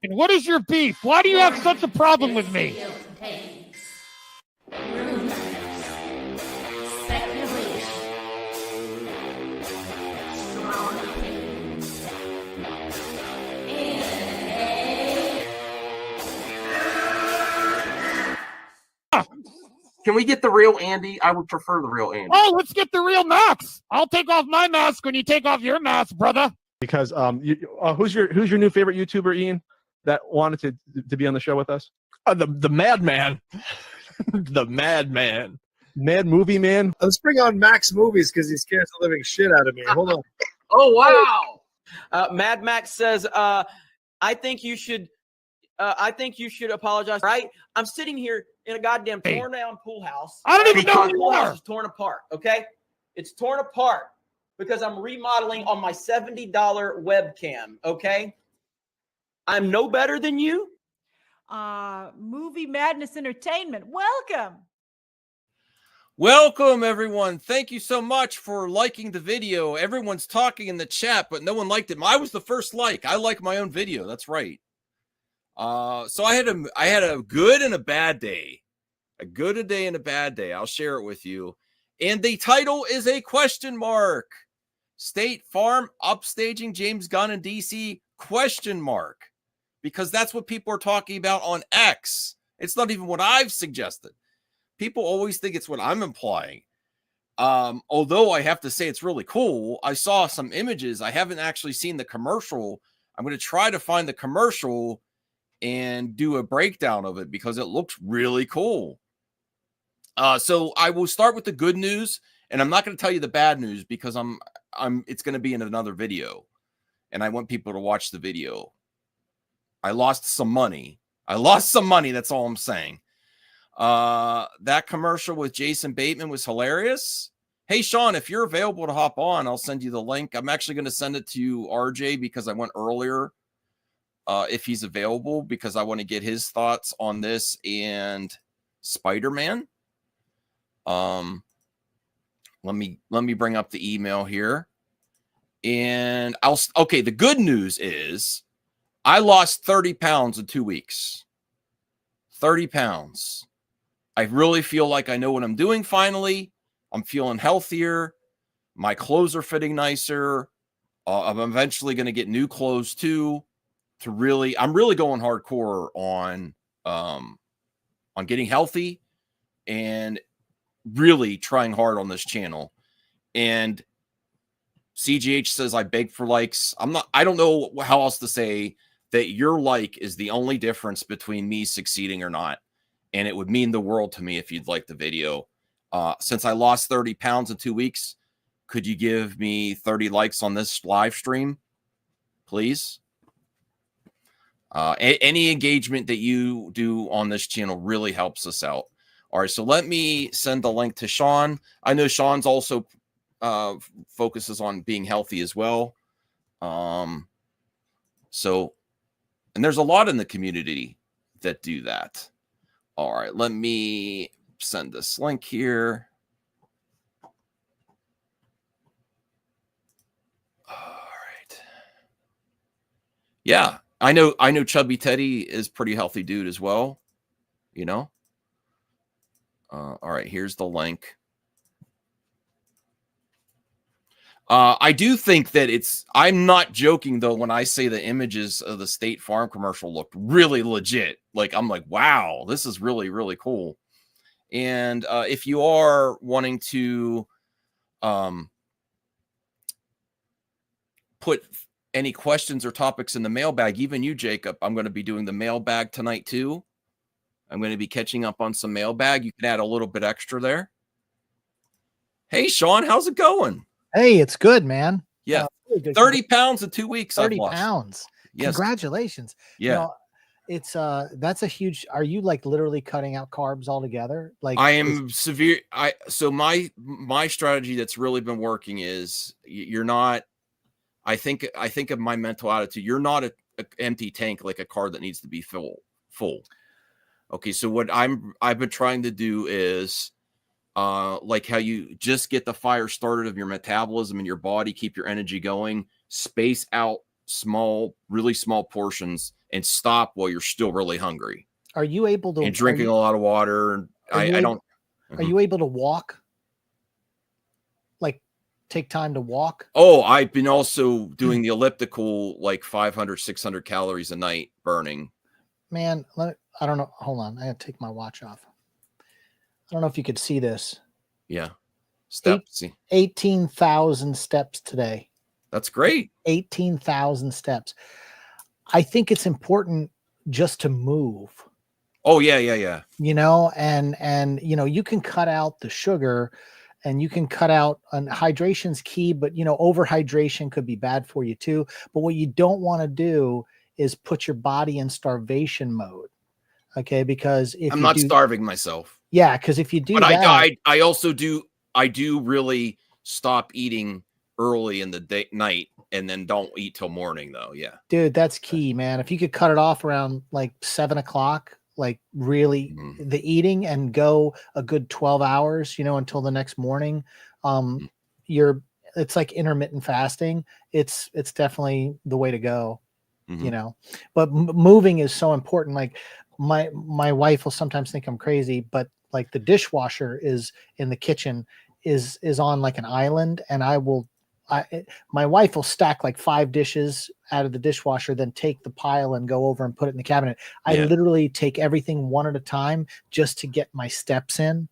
And what is your beef? Why do you have such a problem with me? Can we get the real Andy? I would prefer the real Andy. Oh, let's get the real Max. I'll take off my mask when you take off your mask, brother. Because who's your new favorite YouTuber, Ian, that wanted to be on the show with us? The Madman. The Madman. Mad Movie Man. Let's bring on Max Movies because he scares the living shit out of me. Hold on. Oh, wow. Mad Max says, I think you should apologize. Right? I'm sitting here in a goddamn torn down pool house. I don't even know who the you pool house are. is torn apart. Okay, it's torn apart because I'm remodeling on my $70 webcam. Okay, I'm no better than you. Movie Madness Entertainment. Welcome, everyone. Thank you so much for liking the video. Everyone's talking in the chat, but no one liked it. I was the first like. I like my own video. That's right. So I had a good and a bad day. A good day and a bad day. I'll share it with you. And the title is a question mark. State Farm upstaging James Gunn in DC question mark. Because that's what people are talking about on X. It's not even what I've suggested. People always think it's what I'm implying. Although I have to say it's really cool. I saw some images. I haven't actually seen the commercial. I'm going to try to find the commercial and do a breakdown of it because it looks really cool. So I will start with the good news, and I'm not going to tell you the bad news because it's going to be in another video, and I want people to watch the video. I lost some money. That's all I'm saying. That commercial with Jason Bateman was hilarious. Hey, Sean, if you're available to hop on, I'll send you the link. I'm actually going to send it to you, RJ, because I went earlier. If he's available, because I want to get his thoughts on this and Spider-Man. Let me bring up the email here. And the good news is I lost 30 pounds in 2 weeks. 30 pounds. I really feel like I know what I'm doing finally. I'm feeling healthier. My clothes are fitting nicer. I'm eventually going to get new clothes too. I'm really going hardcore on getting healthy and really trying hard on this channel. And CGH says I beg for likes. I don't know how else to say that your like is the only difference between me succeeding or not. And it would mean the world to me if you'd like the video. Since I lost 30 pounds in 2 weeks, could you give me 30 likes on this live stream, please? Any engagement that you do on this channel really helps us out. All right, so let me send the link to Sean. I know Sean's also focuses on being healthy as well. And there's a lot in the community that do that. All right, let me send this link here. All right. Yeah. I know Chubby Teddy is pretty healthy dude as well, you know. All right, here's the link. I do think that I'm not joking though when I say the images of the State Farm commercial looked really legit. Like I'm like, wow, this is really, really cool. And if you are wanting to put any questions or topics in the mailbag, even you, Jacob, I'm going to be doing the mailbag tonight too. I'm going to be catching up on some mailbag. You can add a little bit extra there. Hey, Sean, how's it going? Hey, it's good, man. Yeah. Really good. 30 pounds in 2 weeks. 30 pounds. Yes. Congratulations. Yeah. You know, it's that's a huge, are you like literally cutting out carbs altogether? Like I am severe. So my strategy that's really been working is you're not, I think of my mental attitude. You're not an empty tank like a car that needs to be full. Okay, so what I've been trying to do is like how you just get the fire started of your metabolism in your body, keep your energy going, space out really small portions and stop while you're still really hungry. Are you able to And drinking a lot of water. I don't. Are you able to walk? Like take time to walk? Oh, I've been also doing the elliptical, like 500, 600 calories a night burning. Man, I don't know. Hold on. I gotta take my watch off. I don't know if you could see this. Yeah. Steps. 18,000 steps today. That's great. 18,000 steps. I think it's important just to move. Oh, yeah. You know, and you know, you can cut out the sugar and you can cut out, and hydration's key, but you know, overhydration could be bad for you too. But what you don't want to do is put your body in starvation mode. Okay, because if I'm not starving myself. Yeah, because if you do but that, I also do really stop eating early in the night and then don't eat till morning though. Yeah, dude, that's key, man. If you could cut it off around like 7 o'clock, like really the eating, and go a good 12 hours, you know, until the next morning, it's like intermittent fasting. It's definitely the way to go, you know. But moving is so important. Like my wife will sometimes think I'm crazy, but like the dishwasher is in the kitchen is on like an island, and my wife will stack like 5 dishes out of the dishwasher, then take the pile and go over and put it in the cabinet. I literally take everything one at a time just to get my steps in.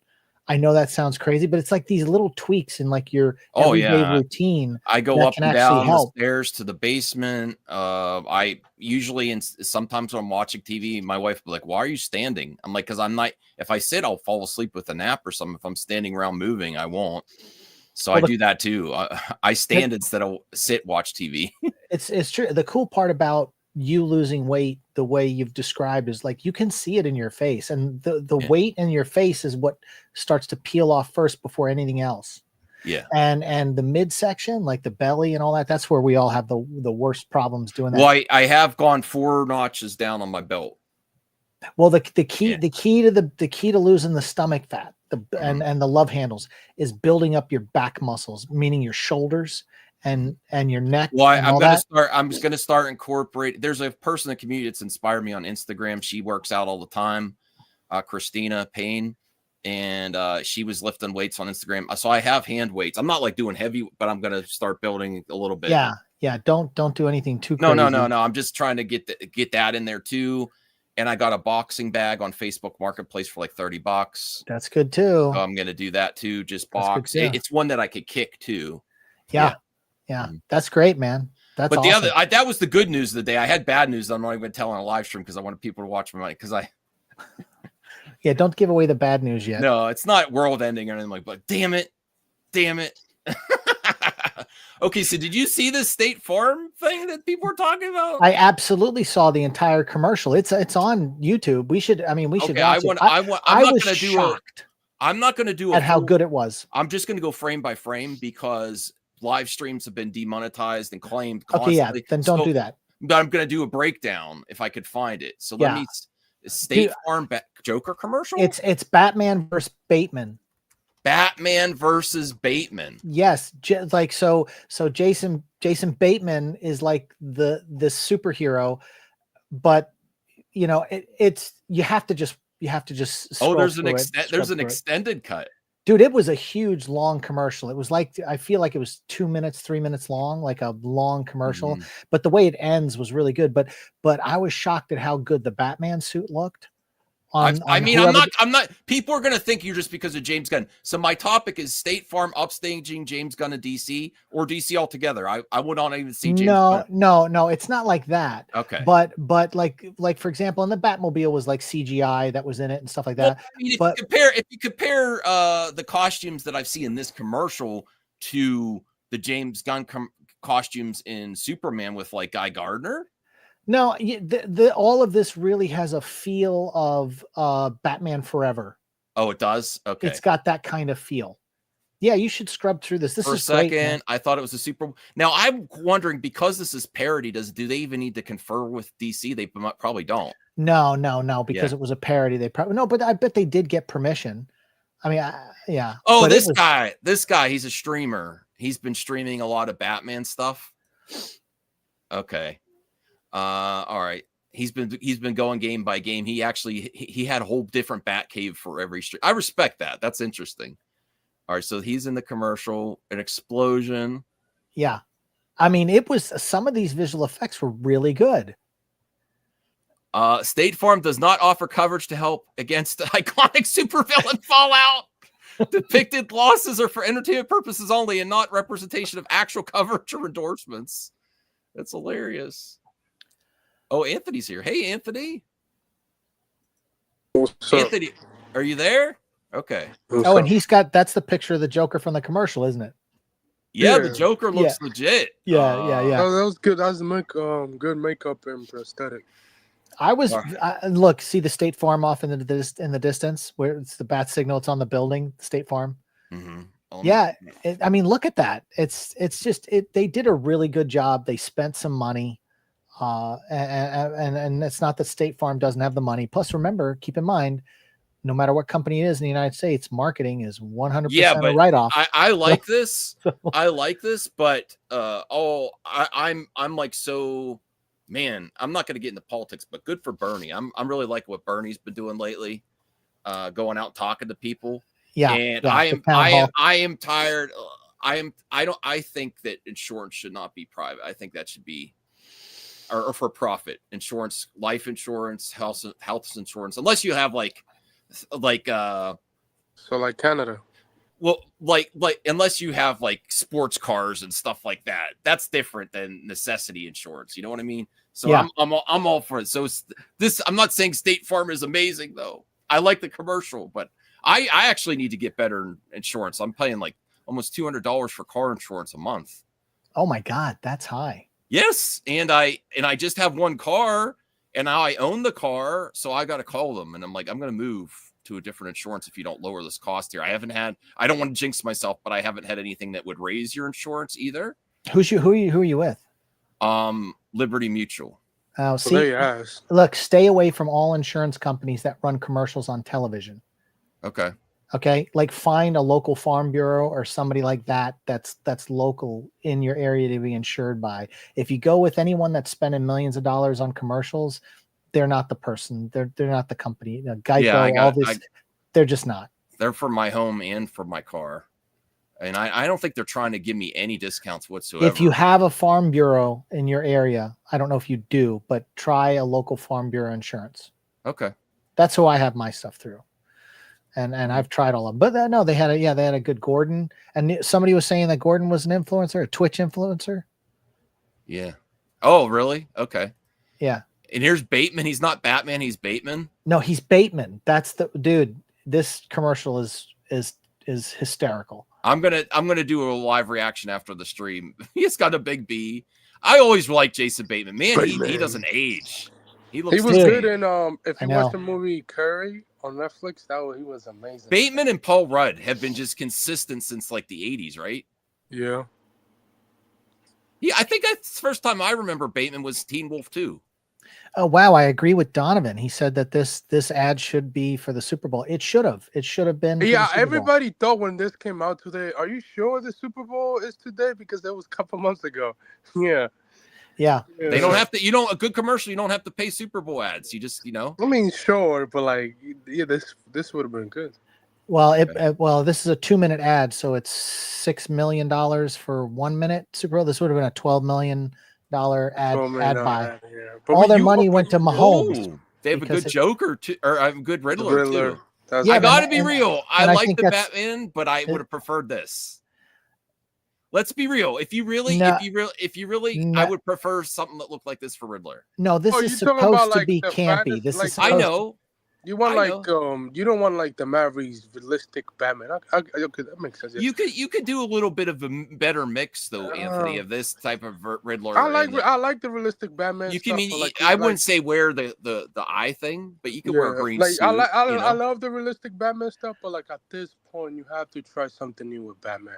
I know that sounds crazy, but it's like these little tweaks in like your everyday routine. I go up and down the stairs to the basement. I usually, and sometimes when I'm watching TV, my wife will be like, "Why are you standing?" I'm like, "Because I'm not. If I sit, I'll fall asleep with a nap or something. If I'm standing around moving, I won't." So I do that too. I stand instead of sit, watch TV. It's true. The cool part about you losing weight the way you've described is like you can see it in your face, and the weight in your face is what starts to peel off first before anything else. Yeah. And the midsection, like the belly and all that, that's where we all have the worst problems doing that. Well, I have gone 4 notches down on my belt. Well, the key to losing the stomach fat, and the love handles, is building up your back muscles, meaning your shoulders and your neck. Well, I'm just gonna start incorporating. There's a person in the community that's inspired me on Instagram. She works out all the time, Christina Payne, and she was lifting weights on Instagram. So I have hand weights. I'm not like doing heavy, but I'm gonna start building a little bit. Yeah. Don't do anything too crazy. No. I'm just trying to get that in there too. And I got a boxing bag on Facebook Marketplace for like $30. That's good too. So I'm gonna do that too. Just box. It's one that I could kick too. Yeah. That's great, man. That's awesome. That was the good news of the day. I had bad news that I'm not even telling a live stream because I wanted people to watch my money. Yeah, don't give away the bad news yet. No, it's not world ending or anything like. But damn it. Okay, so did you see this State Farm thing that people were talking about? I absolutely saw the entire commercial. It's on YouTube. We should watch it. I was shocked. I'm not going to do at how good it was. I'm just going to go frame by frame because live streams have been demonetized and claimed constantly. Okay, yeah, then don't do that. But I'm going to do a breakdown if I could find it. So let me State Farm Joker commercial. It's Batman versus Bateman. Batman versus Bateman. Yes, like so Jason Bateman is like the superhero, but you know it's you have to just there's an extended cut. Dude, it was a huge long commercial. It was like, I feel like it was 2 minutes, 3 minutes long, like a long commercial, but the way it ends was really good. But I was shocked at how good the Batman suit looked. I'm not, people are going to think you're just because of James Gunn. So my topic is State Farm upstaging James Gunn in DC or DC altogether. I would not even see James Gunn. No, it's not like that. Okay. But like for example, in the Batmobile was like CGI that was in it and stuff like that. Well, I mean, if you compare the costumes that I've seen in this commercial to the James Gunn costumes in Superman with like Guy Gardner. No, all of this really has a feel of Batman Forever. Oh, it does? Okay. It's got that kind of feel. Yeah, you should scrub through this. This for is a second. Great, I thought it was a super. Now I'm wondering, because this is parody, do they even need to confer with DC? They probably don't. No, because it was a parody. They probably no, but I bet they did get permission. I mean, yeah. Oh, this guy, he's a streamer. He's been streaming a lot of Batman stuff. Okay. All right. He's been going game by game. He had a whole different bat cave for every stream. I respect that. That's interesting. All right, so he's in the commercial, an explosion. Yeah. I mean, it was some of these visual effects were really good. State Farm does not offer coverage to help against the iconic supervillain Fallout. Depicted losses are for entertainment purposes only and not representation of actual coverage or endorsements. That's hilarious. Oh, Anthony's here. Hey, Anthony. What's up? Anthony, are you there? Okay. Oh, and that's the picture of the Joker from the commercial, isn't it? Yeah, Yeah. the Joker looks legit. Yeah. Oh, that was good. That was good makeup and prosthetic. Look, see the State Farm off in the distance where it's the bat signal. It's on the building, State Farm. Mm-hmm. Yeah, I mean, look at that. It's just they did a really good job. They spent some money, and it's not that State Farm doesn't have the money. Plus, remember, keep in mind, no matter what company it is in the United States, marketing is 100% a write-off. I like this. I like this, but I'm like so. Man, I'm not going to get into politics, but good for Bernie. I'm really liking what Bernie's been doing lately, going out talking to people. Yeah, and I am tired. I think that insurance should not be private. I think that should be or for profit insurance, life insurance, health insurance, unless you have like so like Canada. Well, like unless you have like sports cars and stuff like that, that's different than necessity insurance. You know what I mean? So yeah. I'm all for it. So this, I'm not saying State Farm is amazing though. I like the commercial, but I actually need to get better insurance. I'm paying like almost $200 for car insurance a month. Oh my God, that's high. Yes, and I just have one car, and now I own the car, so I got to call them, and I'm like, I'm going to move to a different insurance if you don't lower this cost here. I don't want to jinx myself, but I haven't had anything that would raise your insurance either. Who are you with? Liberty Mutual. Oh, see, look, stay away from all insurance companies that run commercials on television. Okay. Like find a local farm bureau or somebody like that. That's local in your area to be insured by. If you go with anyone that's spending millions of dollars on commercials, they're not the person. They're not the company. Geico, they're just not. They're for my home and for my car. And I don't think they're trying to give me any discounts whatsoever. If you have a farm bureau in your area, I don't know if you do, but try a local farm bureau insurance. Okay. That's who I have my stuff through. And I've tried all of them. But no, they had a good Gordon. And somebody was saying that Gordon was an influencer, a Twitch influencer. Yeah. Oh, really? Okay. Yeah. And here's Bateman. He's not Batman. He's Bateman. No, he's Bateman. That's the dude. This commercial is hysterical. I'm gonna do a live reaction after the stream. He's got a big B. I always liked Jason Bateman. Man, he doesn't age. He was good in if you watch the movie Curry on Netflix, he was amazing. Bateman and Paul Rudd have been just consistent since like the 80s, right? Yeah. Yeah, I think that's the first time I remember Bateman was Teen Wolf 2. Oh wow, I agree with Donovan. He said that this ad should be for the Super Bowl. It should have been. Yeah, everybody thought when this came out today, are you sure the Super Bowl is today? Because that was a couple months ago. Yeah. They don't have to, a good commercial, you don't have to pay Super Bowl ads. You just, I mean, sure, but like, yeah, this would have been good. Well, this is a 2-minute ad, so it's $6 million for 1 minute Super Bowl. This would have been a $12 million ad buy. Yeah. All their money went to Mahomes. They have a good Joker too, or a good Riddler too. Yeah, I gotta be real. I like the Batman, but I would have preferred this. Let's be real. If you really, I would prefer something that looked like this for Riddler. No, this is supposed to be campy. This is. I know. You want you don't want like the Mavericks realistic Batman. Okay, that makes sense. Yeah. You could do a little bit of a better mix though, Anthony, of this type of Riddler. I like the realistic Batman. You can I wouldn't say wear the eye thing, but you could wear a green suit. I love the realistic Batman stuff, but like at this point, you have to try something new with Batman.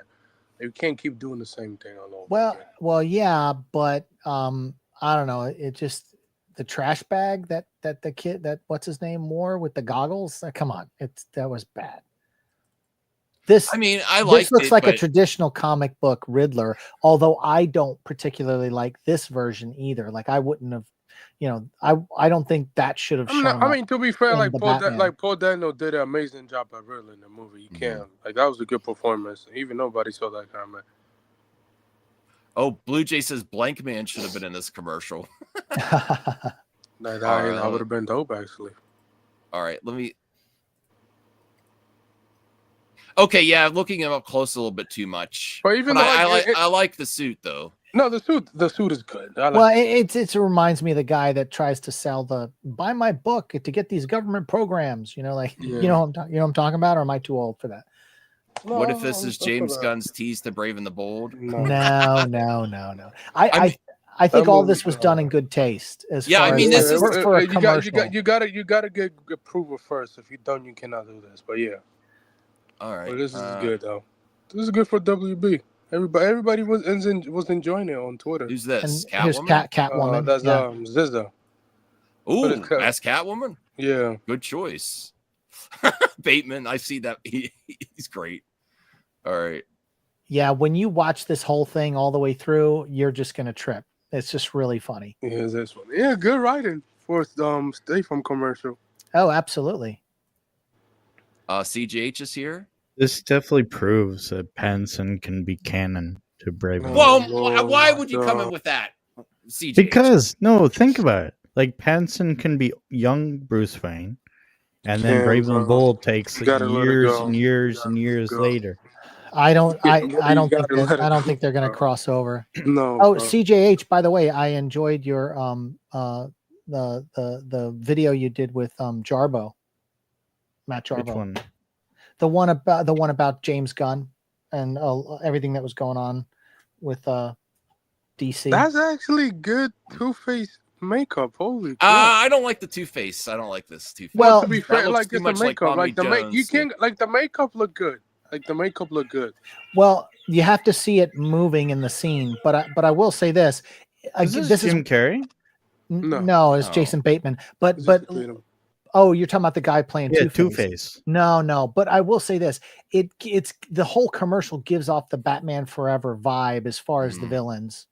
You can't keep doing the same thing all over. Well, yeah, but I don't know. It just. The trash bag that the kid what's his name wore with the goggles. Come on, that was bad. This I mean, I this liked looks it, like a but traditional comic book Riddler, although I don't particularly like this version either. Like I wouldn't have, I don't think that should have I'm not, shown I up mean, to be fair, in like the Batman. Paul Dano did an amazing job at Riddler in the movie. You can't like that was a good performance. Even nobody saw that comment. oh, Blue Jay says Blank Man should have been in this commercial. That Alright, would have been dope, actually. All right, let me. Okay, yeah, looking him up close a little bit too much. But even But though I like the suit though. no, the suit is good. I like Well, it reminds me of the guy that tries to sell buy my book to get these government programs. You know, like Yeah. you know what I'm talking about, or am I too old for that? What if this is that's James about- Gunn's tease to Brave and the Bold? No. No. I mean- I think That all movie- this was done in good taste. As Yeah, far I mean, as, this is- for a you commercial. gotta get approval first. If you don't, you cannot do this. But yeah, All right. but this is good though. This is good for WB. Everybody was enjoying it on Twitter. Who's this? and here's Catwoman? Catwoman. That's yeah. Zizza. Ooh, it's Cat- that's Catwoman. Yeah. Good choice. Bateman, I see that. He's great. All right. Yeah, when you watch this whole thing all the way through, you're just gonna trip. It's just really funny. Here's this one. Yeah, good writing for Stay From commercial. Oh, absolutely. CGH is here. This definitely proves that Pattinson can be canon to Brave. and the Well, Bold. why would you come in with that? CGH. Because no, think about it. Like Pattinson can be young Bruce Wayne, and then Yeah, Brave and the bro. Bold takes You gotta let it years go. and years and years go. later. I don't You think gotta let it I don't think go, they're gonna bro. cross over. No. Oh, bro. CJH, by the way, I enjoyed your the video you did with Jarbo. Matt Which Jarbo. one? The one about James Gunn and everything that was going on with DC. That's actually good Two-Face makeup. Holy crap. I don't like the Two-Face. I don't like this Two-Face. Well, to be That fair, looks like too it's the much like makeup, like the Tommy make you Jones. can like the makeup look good. Like the makeup look good. Well, you have to see it moving in the scene, but I will say this. Is this Jim Carrey? No, it's No. Jason Bateman. But Just between them. oh, you're talking about the guy playing Yeah, Two-Face. Two-Face. No, but I will say this: it's the whole commercial gives off the Batman Forever vibe as far as the villains.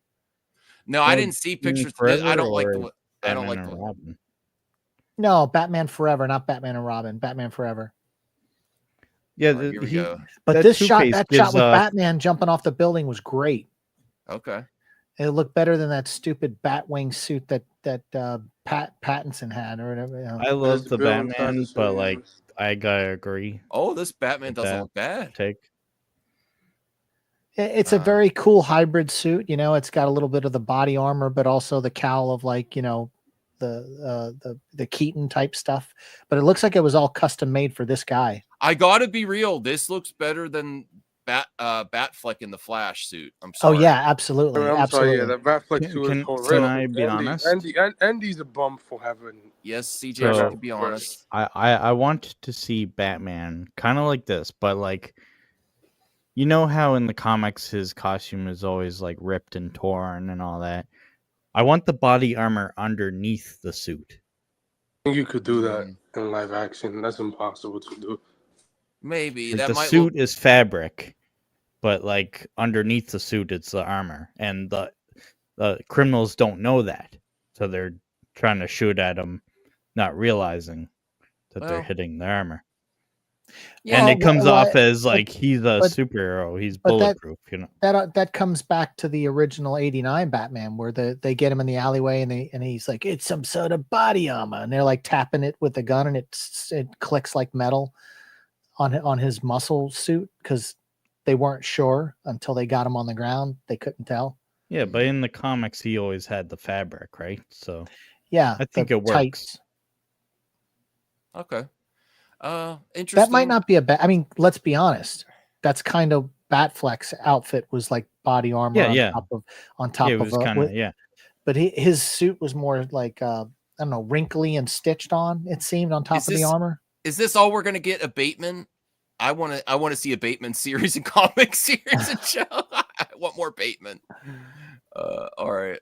No, I didn't see pictures. I don't like the. I don't like Batman and the. Robin. No, Batman Forever, not Batman and Robin. Batman Forever. Yeah, All right, here we go. But that this shot, Two-Face that gives shot with off- Batman jumping off the building was great. Okay. It looked better than that stupid Batwing suit that Pattinson had, or whatever. You know. I love As the villain Batman, status, but yeah. like I gotta agree. Oh, this Batman with doesn't that look bad. Take. It's a very cool hybrid suit. You know, it's got a little bit of the body armor, but also the cowl of like the Keaton type stuff. But it looks like it was all custom made for this guy. I gotta be real. This looks better than Batfleck in the Flash suit. I'm Oh sorry. yeah, absolutely, I'm absolutely. sorry, yeah, that Batfleck Can- suit can- is for can real. I be honest? Andy's a bum for having. Yes, CJ, So- I can be honest. I want to see Batman kind of like this, but like, you know how in the comics his costume is always like ripped and torn and all that. I want the body armor underneath the suit. You could do that in live action. That's impossible to do. Maybe Like, that the might suit look. is fabric, but like underneath the suit it's the armor, and the criminals don't know that, so they're trying to shoot at him, not realizing that they're Well, hitting the armor. Yeah, And it comes well, off as but- like he's a but- superhero. He's but that- bulletproof, you know. That comes back to the original '89 Batman, where they get him in the alleyway and he's like, it's some sort of body armor, and they're like tapping it with the gun, and it clicks like metal on his muscle suit because they weren't sure until they got him on the ground. They couldn't tell. Yeah, but in the comics he always had the fabric, right? So Yeah, I think the it works. tights. Okay. Interesting. That might not be a bad. I mean, let's be honest. That's kind of Batfleck's outfit was like body armor Yeah. on top Yeah, it of was a, kind with- of, yeah. but his suit was more like I don't know, wrinkly and stitched on. It seemed on top Is of the this- armor. Is this all we're gonna get? A Bateman? I want to see a Bateman series and comic series and show. I want more Bateman. All right.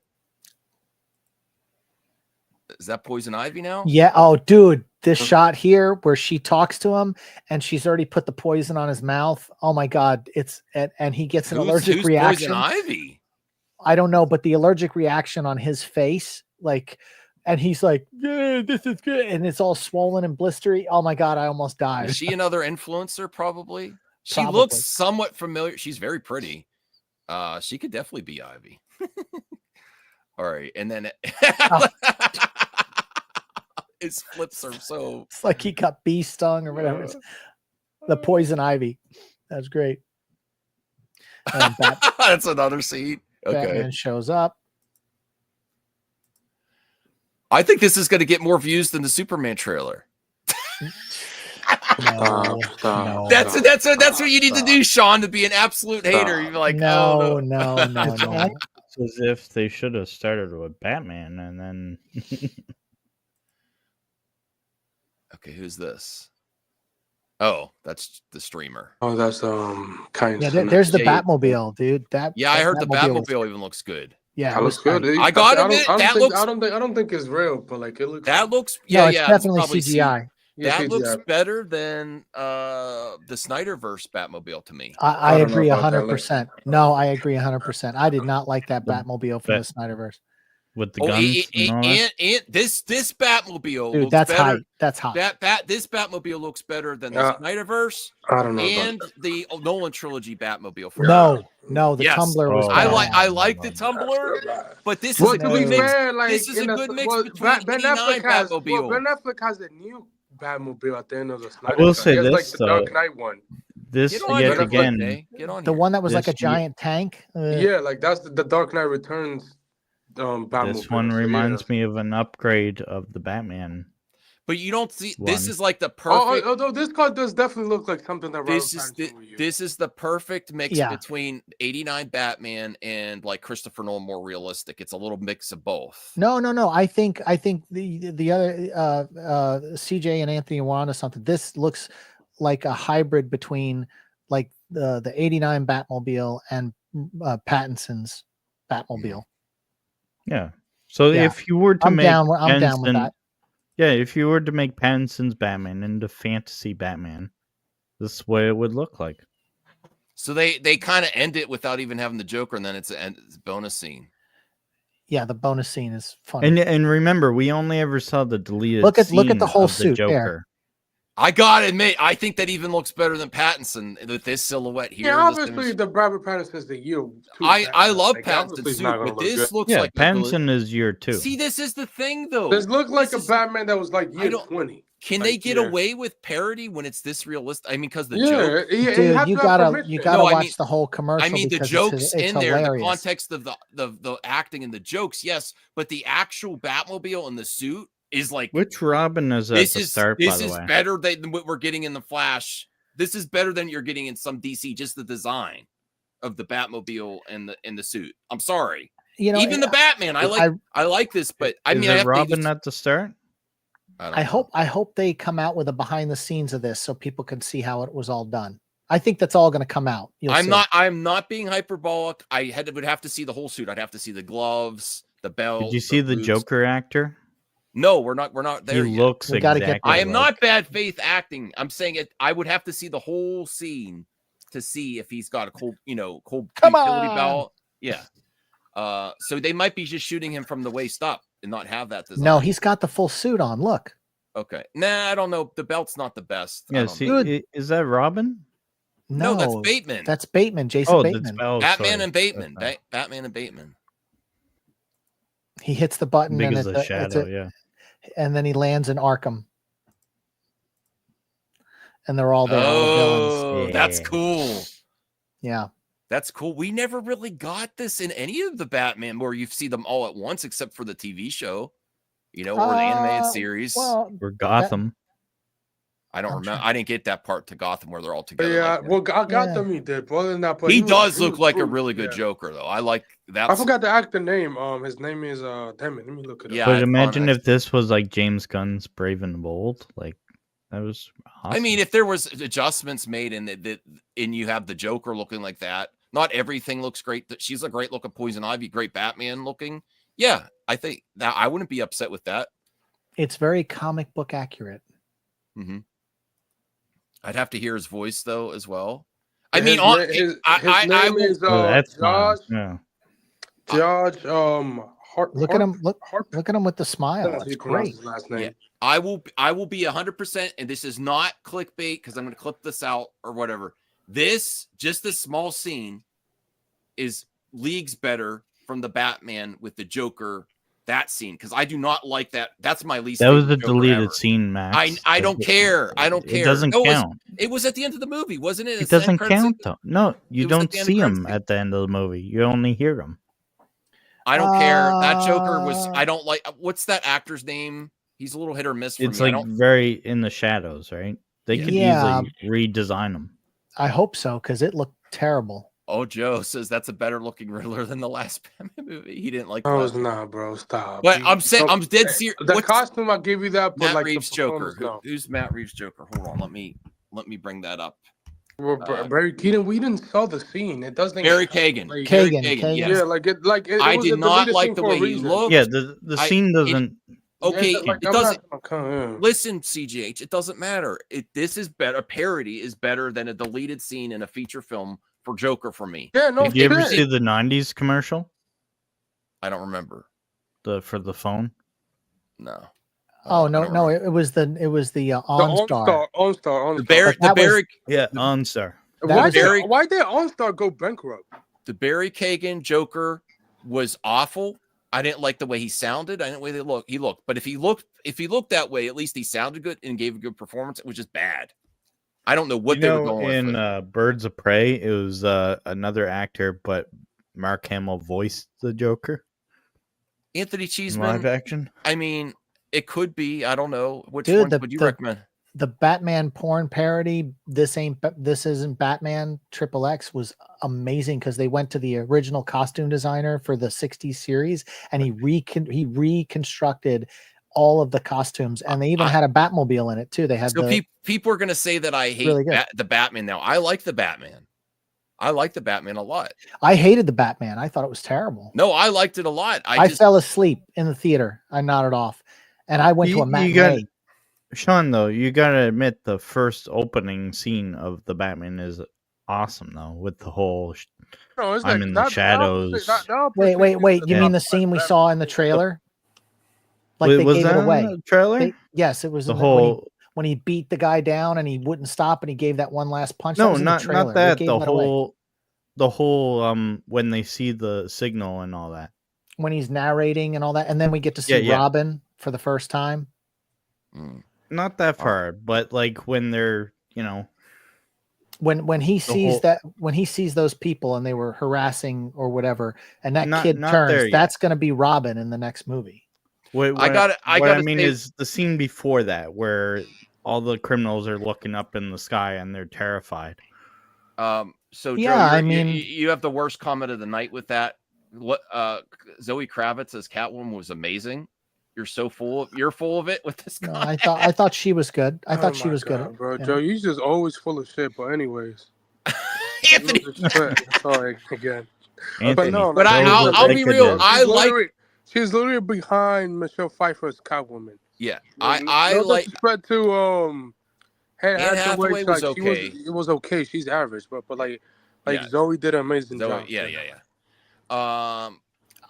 Is that Poison Ivy now? Yeah. Oh, dude, this shot here where she talks to him and she's already put the poison on his mouth. Oh my God. And he gets an allergic who's reaction. Poison Ivy? I don't know, but the allergic reaction on his face, like, and he's like, yeah, this is good. And it's all swollen and blistery. Oh my God. I almost died. Is she another influencer? Probably. She Probably. looks somewhat familiar. She's very pretty. She could definitely be Ivy. All right. And then his flips are so. It's like he got bee stung or whatever. The Poison Ivy. That's great. And That's another scene. Okay. Batman shows up. I think this is going to get more views than the Superman trailer. No, That's what you need to do, Sean, to be an absolute hater. You're like, no. It's as if they should have started with Batman and then. Okay, who's this? Oh, that's the streamer. Oh, that's kind. Yeah, there's the Batmobile, dude. I heard the Batmobile even looks good. Yeah, that looks good. I got to admit, that looks. I don't think it's real, but like it looks. That looks. No, Yeah, it's definitely probably CGI. Yeah, that CGI. looks better than the Snyderverse Batmobile to me. I don't know agree about that. 100%. No, I agree 100%. I did not like that Batmobile from the Snyderverse. With the guns and this Batmobile Dude, looks that's better. high. That's hot. This Batmobile looks better than the Snyderverse. I don't know. And the Nolan trilogy Batmobile. No, the Yes. Tumbler was. I like the Tumbler, but this is a good mix. This is a good mix between Ben 89 Batmobile. Ben Affleck has a new Batmobile at the end of the Snyder. I will say Cut. He has, this like the Dark Knight one. This yet again, the one that was like a giant tank. Yeah, like that's the Dark Knight Returns. Batmobile. This one reminds me of an upgrade of the Batman. But you don't see one. this is like the perfect. Although this car does definitely look like something that this is the perfect mix Yeah. between 89 Batman and like Christopher Nolan, more realistic. It's a little mix of both. No. I think the other CJ and Anthony were onto something. This looks like a hybrid between like the 89 Batmobile and Pattinson's Batmobile. Yeah. So Yeah. if you were to I'm make down with Pattinson- that. Yeah, if you were to make Pattinson's Batman into fantasy Batman, this is what it would look like. So they kind of end it without even having the Joker, and then it's a bonus scene. Yeah, the bonus scene is fun. And remember, we only ever saw the deleted. Look at the scene whole of the suit there. Joker. I gotta admit, I think that even looks better than Pattinson with this silhouette here. Yeah, this obviously image. the Robert Pattinson's the year. I love Like, Pattinson's obviously it's suit, not gonna but look this good. looks Yeah, like Pattinson is year 2. See, this is the thing, though. This look like This a is- Batman that was like year 20. Can Like, they get yeah. away with parody when it's this realistic? I mean, because the Yeah, joke. Dude, you gotta watch the whole commercial. I mean, the because jokes it's in there, hilarious. the context of the acting and the jokes, yes, but the actual Batmobile and the suit is like Which Robin is at this the is start, by this the is way? better than what we're getting in the Flash. This is better than you're getting in some DC. Just the design of the Batmobile and the suit. I'm sorry, You know, even the Batman. I like this, but I Is mean, it I have Robin to, at the start? I hope they come out with a behind the scenes of this so people can see how it was all done. I think that's all going to come out. You'll see. I'm not being hyperbolic. Would have to see the whole suit. I'd have to see the gloves, the belt. Did you see the boots. Joker actor? No, we're not there He yet. looks We gotta get exactly. I am like- not bad faith acting. I'm saying it. I would have to see the whole scene to see if he's got a cold Come utility on! belt. Yeah. So they might be just shooting him from the waist up and not have that design. No, he's got the full suit on. Look. Okay. Nah, I don't know. The belt's not the best. I Yeah, don't see, know. is that Robin? No, that's Bateman. That's Bateman. Jason Bateman. Batman sorry. and Bateman. Okay. Batman and Bateman. He hits the button Big and as it's a a- shadow, yeah. and then he lands in Arkham. And they're all there. all the villains. Oh, that's cool. Yeah. That's cool. We never really got this in any of the Batman where you see them all at once, except for the TV show, or the animated series. Well, Or Gotham. I don't remember. I didn't get that part to Gotham where they're all But together. yeah, like that. well, I got them. He did. But other than that, but he was- does he look was like a cool. really good Yeah. Joker, though. I like that. I forgot the actor name. His name is damn it, let me look it up. Yeah, But I imagine found if this was like James Gunn's Brave and Bold. Like, that was awesome. I mean, if there was adjustments made and you have the Joker looking like that, not everything looks great. She's a great looking Poison Ivy, great Batman looking. Yeah, I think that I wouldn't be upset with that. It's very comic book accurate. Mm-hmm. I'd have to hear his voice though as well. His name is that's Josh. yeah. Josh. Look at him. Look at him with the smile. It's great. His last name. Yeah. I will be 100%, and this is not clickbait because I'm going to clip this out or whatever. This small scene is leagues better from the Batman with the Joker. That scene, because I do not like that. That's my least. That was the Joker deleted ever. scene, Max. I don't care. I don't care. It doesn't count. It was at the end of the movie, wasn't it? It doesn't count though. No, you don't the end see credits him scene. at the end of the movie. You only hear him. I don't care. That Joker was. I don't like. What's that actor's name? He's a little hit or miss for It's me. like very in the shadows, right? They could easily redesign him. I hope so, because it looked terrible. Oh, Joe says that's a better looking Riddler than the last Batman movie. He didn't like. No, it's not, bro. Stop. But I'm saying, I'm dead serious. The costume, I'll give you that. But Matt like Reeves the Joker. no. Who's Matt Reeves Joker? Hold on, let me bring that up. Barry Keoghan, we didn't saw the scene. It doesn't. Barry Keoghan. Like, Kagan. Yes. Yeah, it I was did a not deleted like scene the for a way he reason. looked. Yeah, the scene doesn't. Okay, Yeah, it doesn't. Come Listen, CGH, it doesn't matter. This is better. A parody is better than a deleted scene in a feature film for Joker for me. Yeah, no. Did you ever see the '90s commercial? I don't remember. For the phone? No. Oh no, it was the OnStar. OnStar. The Barry. Yeah, OnStar. Why did OnStar go bankrupt? The Barry Keoghan Joker was awful. I didn't like the way he sounded. I didn't like the way he looked. But if he looked that way, at least he sounded good and gave a good performance. It was just bad. I don't know what they were going with. In Birds of Prey, it was another actor, but Mark Hamill voiced the Joker. Anthony Cheeseman. Live action. I mean, it could be. I don't know. Which one would you recommend? The Batman porn parody, This Isn't Batman XXX, was amazing because they went to the original costume designer for the 60s series and he reconstructed all of the costumes, and they even had a Batmobile in it too. They had people are going to say that I hate really the Batman now. I like the Batman. I like the Batman a lot. I hated the Batman. I thought it was terrible. No, I liked it a lot. I fell asleep in the theater. I nodded off, and I went to a matinee. Sean, though, you gotta admit the first opening scene of the Batman is awesome, though, with the whole I'm in the shadows. Wait. You mean the scene we saw in the trailer? Like they gave it away. The trailer? Yes, it was the whole when he beat the guy down and he wouldn't stop and he gave that one last punch. No, that not that. The whole when they see the signal and all that. When he's narrating and all that, and then we get to see Robin for the first time. Not that far, but like when they're, when he sees when he sees those people and they were harassing or whatever, and that kid turns, that's going to be Robin in the next movie. What I mean is the scene before that where all the criminals are looking up in the sky and they're terrified. So Joe, you have the worst comment of the night with that. What Zoe Kravitz as Catwoman was amazing. You're full of it with this guy. No, I thought she was good. I thought she was good. Bro, Joe, you just always full of shit. But anyways, Anthony. Sorry again. Anthony. But I'll be real. She's literally behind Michelle Pfeiffer's Catwoman. Yeah, I like. Spread to Anne Hathaway was okay. It was okay. She's average, but like Zoe did an amazing job. Yeah.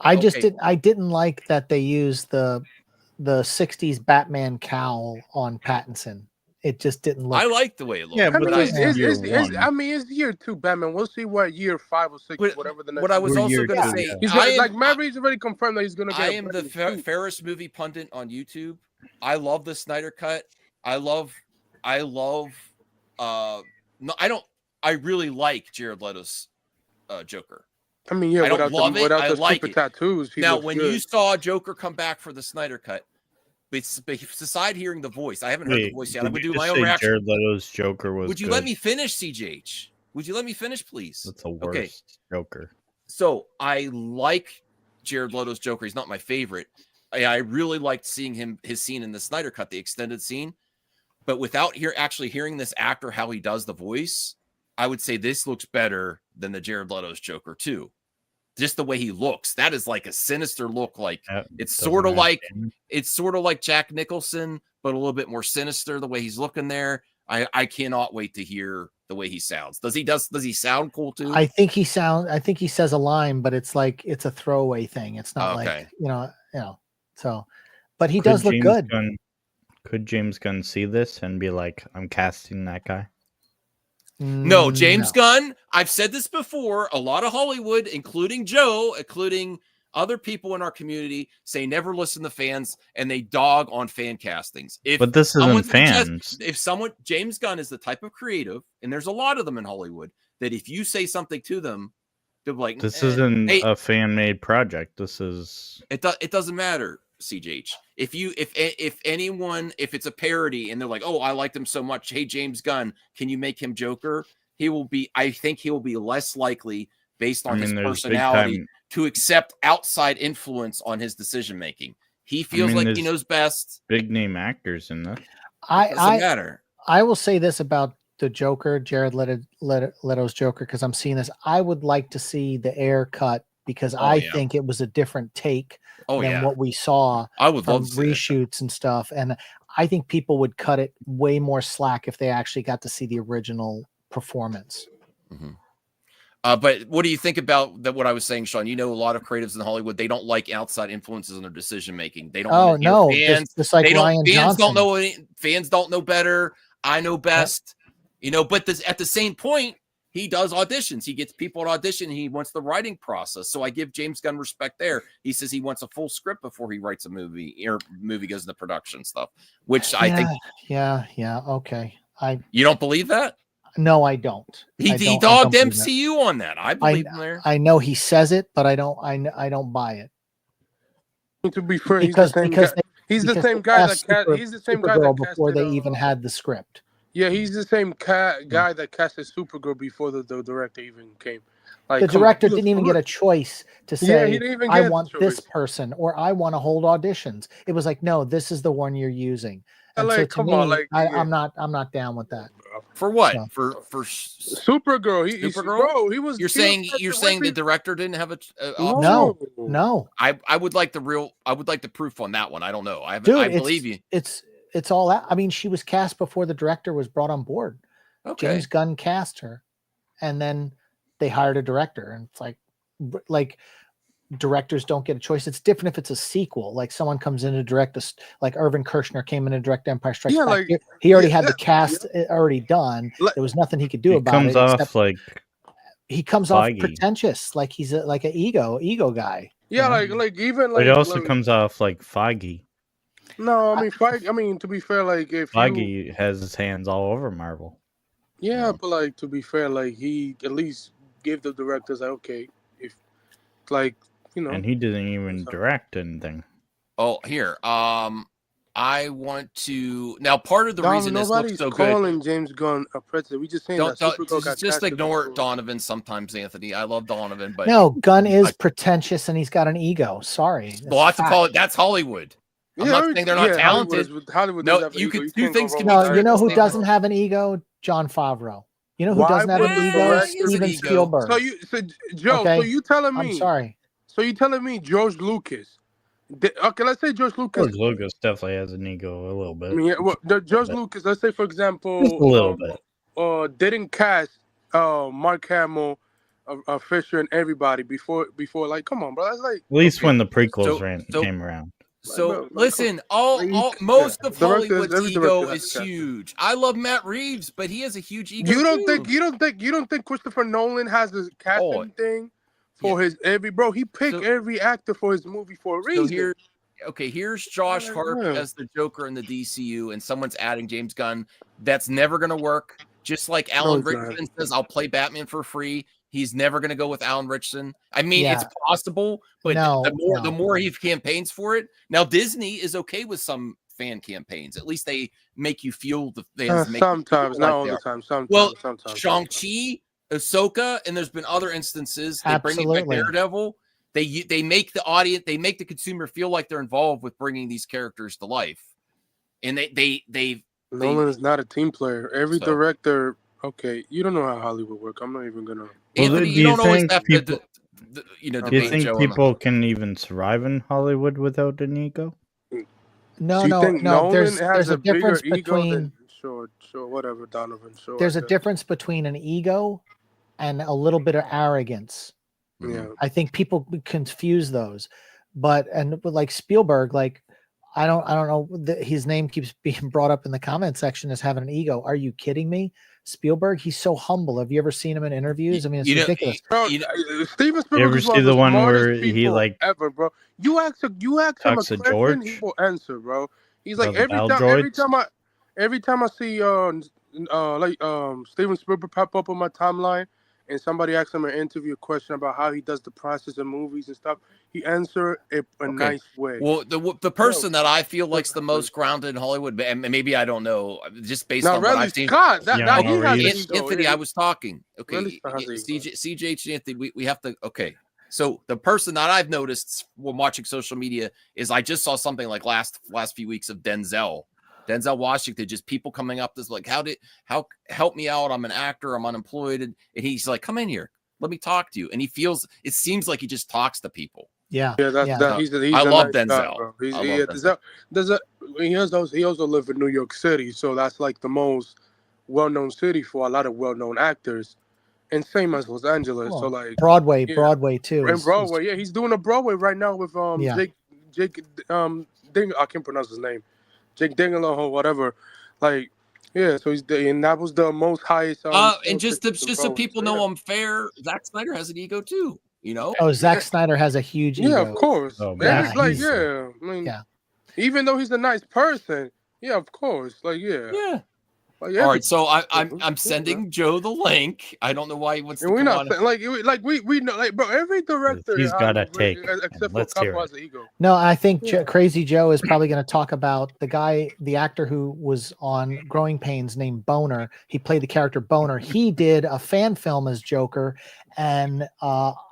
I didn't like that they used the 60s Batman cowl on Pattinson. It just didn't look. I like the way it looked. Yeah, it's year 2 Batman. We'll see what year 5 or 6, whatever the next. What I was also going to say, Matt Reeves already confirmed that he's going to get. I am the Ferris movie pundit on YouTube. I love the Snyder Cut. I really like Jared Leto's Joker. I mean, yeah, without the like stupid tattoos. Now, when you saw Joker come back for the Snyder Cut, beside hearing the voice, I haven't heard the voice yet. I would do my own reaction. Jared Leto's Joker was. Would you let me finish, CJH? Would you let me finish, please? That's the worst Joker. So I like Jared Leto's Joker. He's not my favorite. I really liked seeing his scene in the Snyder Cut, the extended scene. But without actually hearing this actor how he does the voice, I would say this looks better than the Jared Leto's Joker too. just the way he looks. That is like a sinister look. Like it's doesn't sort of have like damage. Jack Nicholson, but a little bit more sinister the way he's looking there. I cannot wait to hear the way he sounds. Does he sound cool too? I think he says a line, but it's like it's a throwaway thing. It's not like so. But he does look good. Could James Gunn see this and be like, "I'm casting that guy"? No, James Gunn. I've said this before. A lot of Hollywood, including Joe, including other people in our community, say never listen to fans, and they dog on fan castings. But this isn't fans. James Gunn is the type of creative, and there's a lot of them in Hollywood, that if you say something to them, they're like, this isn't a fan-made project. This is. It doesn't matter, CJH. If it's a parody and they're like, oh, I liked him so much. Hey, James Gunn, can you make him Joker? I think he will be less likely, based on his personality, to accept outside influence on his decition making. He feels like he knows best. Big name actors in this. Doesn't matter. I will say this about the Joker, Jared Leto's Joker, because I'm seeing this. I would like to see the Air cut, because I think it was a different take than what we saw. I would from love to see reshoots and stuff, and I think people would cut it way more slack if they actually got to see the original performance. But what do you think about that? What I was saying, Sean? You know, a lot of creatives in Hollywood, they don't like outside influences in their decision making. They don't. Oh no, just like Ryan Johnson. Fans don't know better. I know best. You know, but at the same point, he does auditions. He gets people to audition. He wants the writing process. So I give James Gunn respect there. He says he wants a full script before he writes a movie, or movie goes into production stuff. Which I think. Yeah. Okay. You don't believe that? No, I don't. He dogged MCU on that. I believe him there. I know he says it, but I don't buy it. To be fair, he's the same guy that before they even had the script. Yeah, he's the same guy that casted Supergirl before the director even came. Like, the director didn't even get a choice to say, I want this person, or I want to hold auditions. It was like, no, this is the one you're using. And so to me, I'm not down with that. For what? So. For Supergirl. He was. You're saying the director didn't have a no. I would like the proof on that one. I don't know. I believe you. It's all that. I mean, she was cast before the director was brought on board. Okay. James Gunn cast her, and then they hired a director. And it's like directors don't get a choice. It's different if it's a sequel. Like someone comes in to direct like Irvin Kershner came in to direct Empire Strikes Back. He already had the cast already done. There was nothing he could do about it. He comes off pretentious, like he's like an ego guy. Yeah, like it also comes off like Feige. No, I mean Feige. I mean, to be fair, like if Feige has his hands all over Marvel. Yeah, but like to be fair, like he at least gave the directors like, okay, if like and he didn't even direct anything. Oh, here. I want to now. Part of the reason this looks so good. Nobody's calling James Gunn a predator. We just saying just ignore Donovan sometimes, Anthony. I love Donovan, but no, Gunn is pretentious and he's got an ego. Sorry, that's Hollywood. I'm not saying they're not talented. Hollywood no, you could two things. You know who doesn't have an ego? John Favreau. You know who doesn't have an ego? Steven Spielberg. Joe. So you telling me? I'm sorry. So you telling me George Lucas? Okay, let's say George Lucas. George Lucas definitely has an ego a little bit. I mean, George Lucas. Let's say, for example, just a little bit. Didn't cast Mark Hamill, Fisher, and everybody before. Like, come on, bro. That's like at least when the prequels came around. So listen, most of Hollywood's ego is huge. I love Matt Reeves, but he has a huge ego. You don't think Christopher Nolan has a casting thing for his every bro? He picked every actor for his movie for a reason. Here's Josh Hart as the Joker in the DCU, and someone's adding James Gunn. That's never gonna work. Just like Alan Richardson says, I'll play Batman for free. He's never going to go with Alan Richardson. I mean, it's possible, but the more he campaigns for it. Now, Disney is okay with some fan campaigns. At least they make you feel the fans. Sometimes, not all the time. Sometimes. Shang-Chi, Ahsoka, and there's been other instances. They bring back Daredevil. They make the audience, they make the consumer feel like they're involved with bringing these characters to life. And Nolan is not a team player. Every director. Okay, you don't know how Hollywood works. I'm not even gonna. Anthony, you don't always have to you know, Do you debate think Joe on people can even survive in Hollywood without an ego? No, Do you no, think no. Nolan There's has a a bigger difference ego between than sure, whatever, Donovan. Sure, there's I a guess. difference between an ego and a little bit of arrogance. Yeah. I think people confuse those, but like Spielberg, like I don't know. His name keeps being brought up in the comment section as having an ego. Are you kidding me? Spielberg, he's so humble. Have you ever seen him in interviews? I mean, it's ridiculous. Bro, Steven You Spielberg ever is one see of the the one smartest where he people like ever, bro. You ask him a talks to question, he George will answer, bro. He's like about the battle droids? every time I see Steven Spielberg pop up on my timeline and somebody asks him an interview question about how he does the process of movies and stuff, he answer it a nice way. Well, the person that I feel like's the most grounded in Hollywood, and maybe I don't know, just based on what I've seen. Scott, he has an ego. Anthony, I was talking. Okay, Ridley Scott has an ego. CJ, Anthony, we have to. Okay, so the person that I've noticed when watching social media is I just saw something like last few weeks of Denzel Washington, just people coming up this like, how help me out? I'm an actor, I'm unemployed, and he's like, come in here, let me talk to you. And it seems like he just talks to people. Yeah, he's I love Denzel. He also live in New York City, so that's like the most well-known city for a lot of well-known actors, and same as Los Angeles. So like Broadway too. And Broadway, yeah, he's doing a Broadway right now with Jake I can't pronounce his name, Jake Dingelow or whatever, like. Yeah, so and that was the most highest. And just so people know I'm fair, Zack Snyder has an ego too. You know? Oh, Zack Snyder has a huge ego. Yeah, of course. Oh, I mean, even though he's a nice person, yeah, of course. Like, yeah. Like, all right, so I'm sending Joe the link. I don't know why he wants to. And we're not we know, like, bro, every director he's got a take. Except for Capo has an ego. No, I think Crazy Joe is probably going to talk about the actor who was on Growing Pains named Boner. He played the character Boner. He did a fan film as Joker, and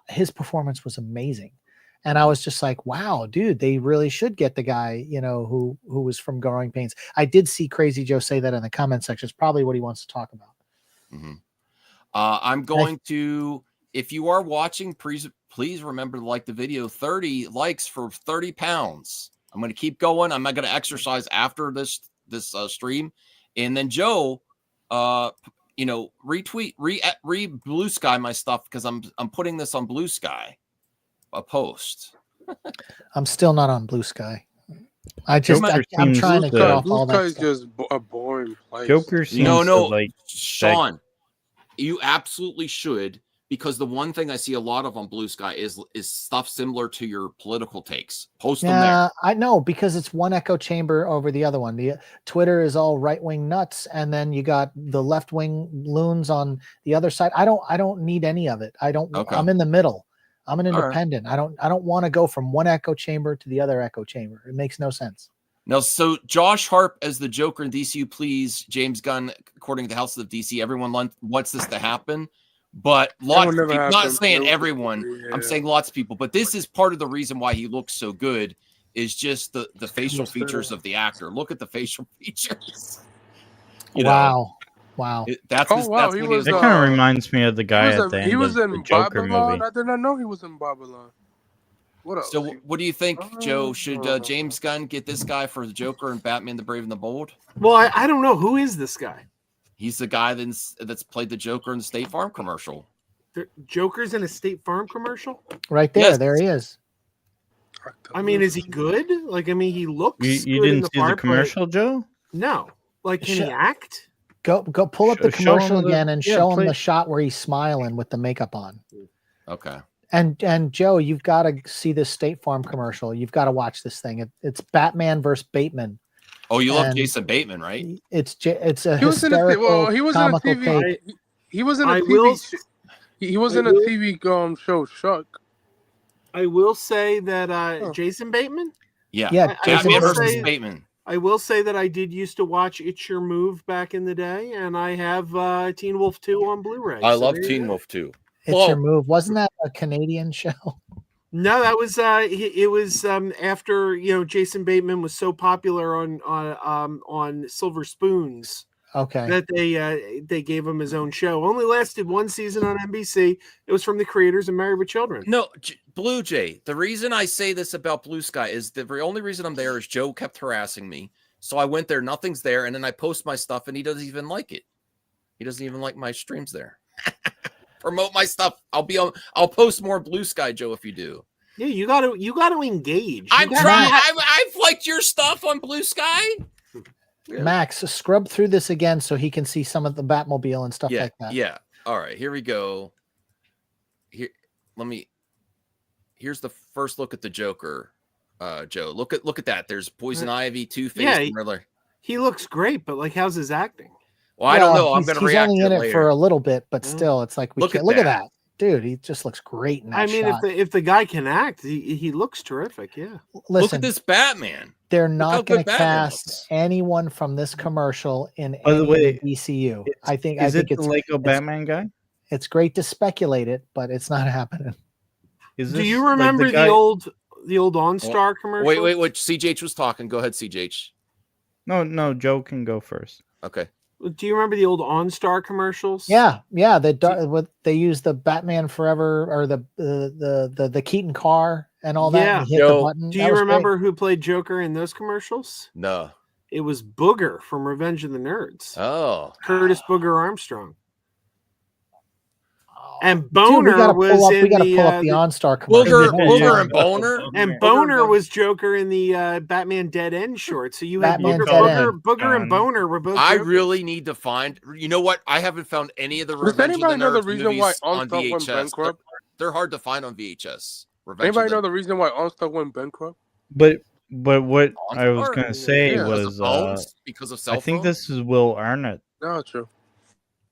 his performance was amazing. And I was just like, wow, dude, they really should get the guy, who was from Growing Pains. I did see Crazy Joe say that in the comment section. It's probably what he wants to talk about. Mm-hmm. I'm going to, if you are watching, please remember to like the video. 30 likes for 30 pounds. I'm going to keep going. I'm not going to exercise after this stream. And then Joe, retweet, Blue Sky my stuff, because I'm putting this on Blue Sky. A post. I'm still not on Blue Sky. I'm trying to get off all that. Blue Sky is just a boring place. Joker seems Sean, you absolutely should, because the one thing I see a lot of on Blue Sky is stuff similar to your political takes. Post them there. I know, because it's one echo chamber over the other one. The Twitter is all right-wing nuts, and then you got the left-wing loons on the other side. I don't need any of it. I'm in the middle. I'm an independent. Right. I don't want to go from one echo chamber to the other echo chamber. It makes no sense. Now, so Josh Harp as the Joker in DCU, please. James Gunn, according to the House of DC, everyone wants this to happen, but lots of people, not saying everyone, I'm saying lots of people, but this is part of the reason why he looks so good is just the facial features of the actor. Look at the facial features. Wow. That kind of reminds me of the guy at the end of the Joker movie. I did not know he was in Babylon. What else? So what do you think, Joe? Should James Gunn get this guy for the Joker and Batman the Brave and the Bold? Well, I don't know. Who is this guy? He's the guy that's played the Joker in the State Farm commercial. The Joker's in a State Farm commercial? Right there. Yes. There he is. I mean, is he good? Like, I mean, he looks You didn't see the commercial, Joe? No. Like, can he act? Go pull up the commercial again and show him the shot where he's smiling with the makeup on. Okay. And Joe, you've got to see this State Farm commercial. You've got to watch this thing. It's Batman versus Bateman. Oh, you love Jason Bateman, right? It's a hysterical comical take. He was in a TV. He was in a TV show. Shuck. I will say that Jason Bateman. Yeah. Jason versus Bateman. I will say that I did used to watch It's Your Move back in the day, and I have Teen Wolf 2 on Blu-ray. I love Teen Wolf 2. It's Your Move. Wasn't that a Canadian show? No, that was it was after Jason Bateman was so popular on Silver Spoons. Okay. that they gave him his own show. Only lasted one season on NBC. It was from the creators of Married with Children. No, Blue Jay. The reason I say this about Blue Sky is the only reason I'm there is Joe kept harassing me. So I went there, nothing's there, and then I post my stuff, and he doesn't even like it. He doesn't even like my streams there. Promote my stuff. I'll post more Blue Sky, Joe, if you do. Yeah, you got to engage. I'm trying. I've liked your stuff on Blue Sky. Yeah. Max, scrub through this again so he can see some of the Batmobile and stuff like that. Yeah. All right, here we go. Here's the first look at the Joker. Joe, look at that. There's Poison Ivy, Two-Face, and Riddler. He looks great, but like, how's his acting? Well, I don't know. I'm going to react only to in it it later. for a little bit, but still, it's like look at that, dude. He just looks great in that I mean, shot. if the guy can act, he looks terrific. Yeah. Listen, look at this Batman. They're not going to cast anyone from this commercial in any DCU. I think it's the Lego Batman guy. It's great to speculate it, but it's not happening. Do you remember the old OnStar commercial? Wait. CJH was talking. Go ahead, CJH. No. Joe can go first. Okay. Do you remember the old OnStar commercials? Yeah. They use the Batman Forever or the Keaton car and all that. Yeah. And hit the button. Do you remember who played Joker in those commercials? No. It was Booger from Revenge of the Nerds. Oh. Curtis Booger Armstrong. And Boner we gotta pull up the OnStar commercial. Booger and Boner. And Boner was Joker in the Batman Dead End short. So you had Booger and Boner were both. I Jokers. really need to find. You know what? I haven't found any of the Does Revenge anybody of the know the Nerds reason movies why on OnStar went VHS. bankrupt? They're hard to find on VHS. Anybody know the reason why OnStar went bankrupt? But what I was going to say was because of cell I think phone? this is Will Arnett. No, true.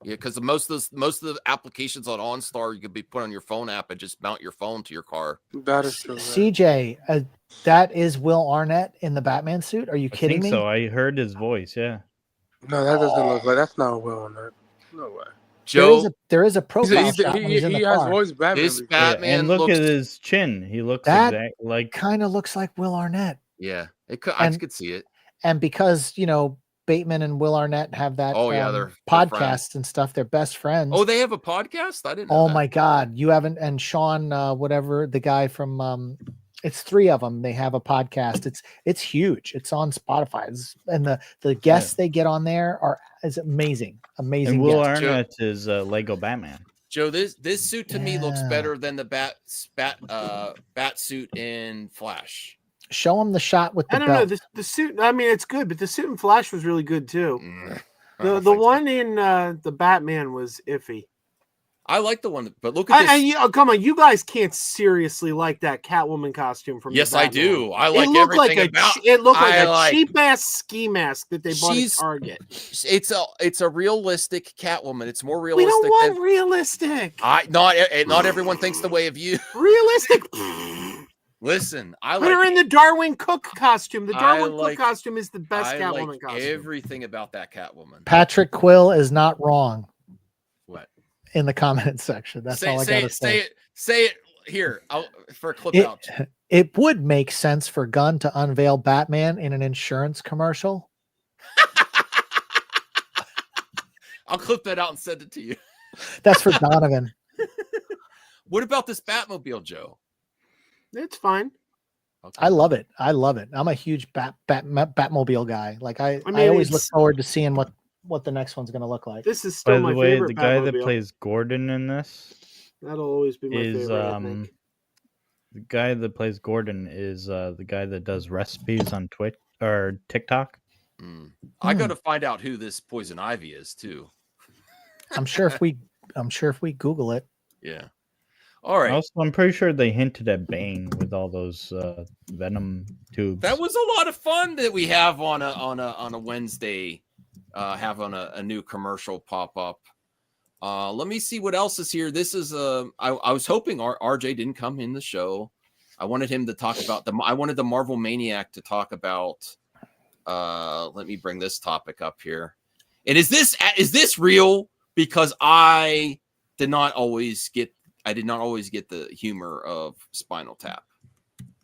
Yeah, because most of the applications on OnStar you could be put on your phone app and just mount your phone to your car. That is true. CJ, that is Will Arnett in the Batman suit. Are you kidding me? So I heard his voice. Yeah. No, that doesn't look like. That's not Will Arnett. No way. Joe, there is a profile shot when he's in the car. voice Batman. This Batman and look looks, at his chin. He looks that like kind of looks like Will Arnett. Yeah, I could see it. And because Bateman and Will Arnett have that they're podcast friends. and stuff. They're best friends. Oh, they have a podcast? I didn't know. Oh that. my God. You haven't, and Sean, whatever, the guy from it's three of them. They have a podcast. It's huge. It's on Spotify. And the guests they get on there is amazing. Amazing. And Will guests. Arnett is Lego Batman. Joe, this suit to me looks better than the bat suit in Flash. Show him the shot with the I don't belt. know. The suit, I mean, it's good, but the suit in Flash was really good too. The one in the Batman was iffy. I like the one, but look at this. Come on, you guys can't seriously like that Catwoman costume from. Yes, the I Batman. do. I like it looked everything like about. It looked like a cheap ass ski mask that they bought at Target. It's a realistic Catwoman. It's more realistic. We don't want realistic. Not everyone thinks the way of you. Realistic. Listen, Put her in the Darwin Cook costume. The Darwin Cook costume is the best I Catwoman like costume. everything about that Catwoman. Patrick Quill is not wrong. What? In the comment section. That's all I gotta say. Say it here for a clip out. It would make sense for Gunn to unveil Batman in an insurance commercial. I'll clip that out and send it to you. That's for Donovan. What about this Batmobile, Joe? It's fine. Okay. I love it. I'm a huge Batmobile guy. Like I mean, always look forward to seeing what the next one's going to look like. This is still my favorite. The guy Batmobile. that plays Gordon in this that'll always be my favorite. I think. The guy that plays Gordon is the guy that does recipes on Twitch or TikTok. I got to find out who this Poison Ivy is too. I'm sure if we Google it. Yeah. All right. Also, I'm pretty sure they hinted at Bane with all those Venom tubes. That was a lot of fun that we have on a Wednesday. Having a new commercial pop up. Let me see what else is here. This is I was hoping RJ didn't come in the show. I wanted him to talk about I wanted the Marvel Maniac to talk about. Let me bring this topic up here. And is this real? Because I did not always get the humor of Spinal Tap.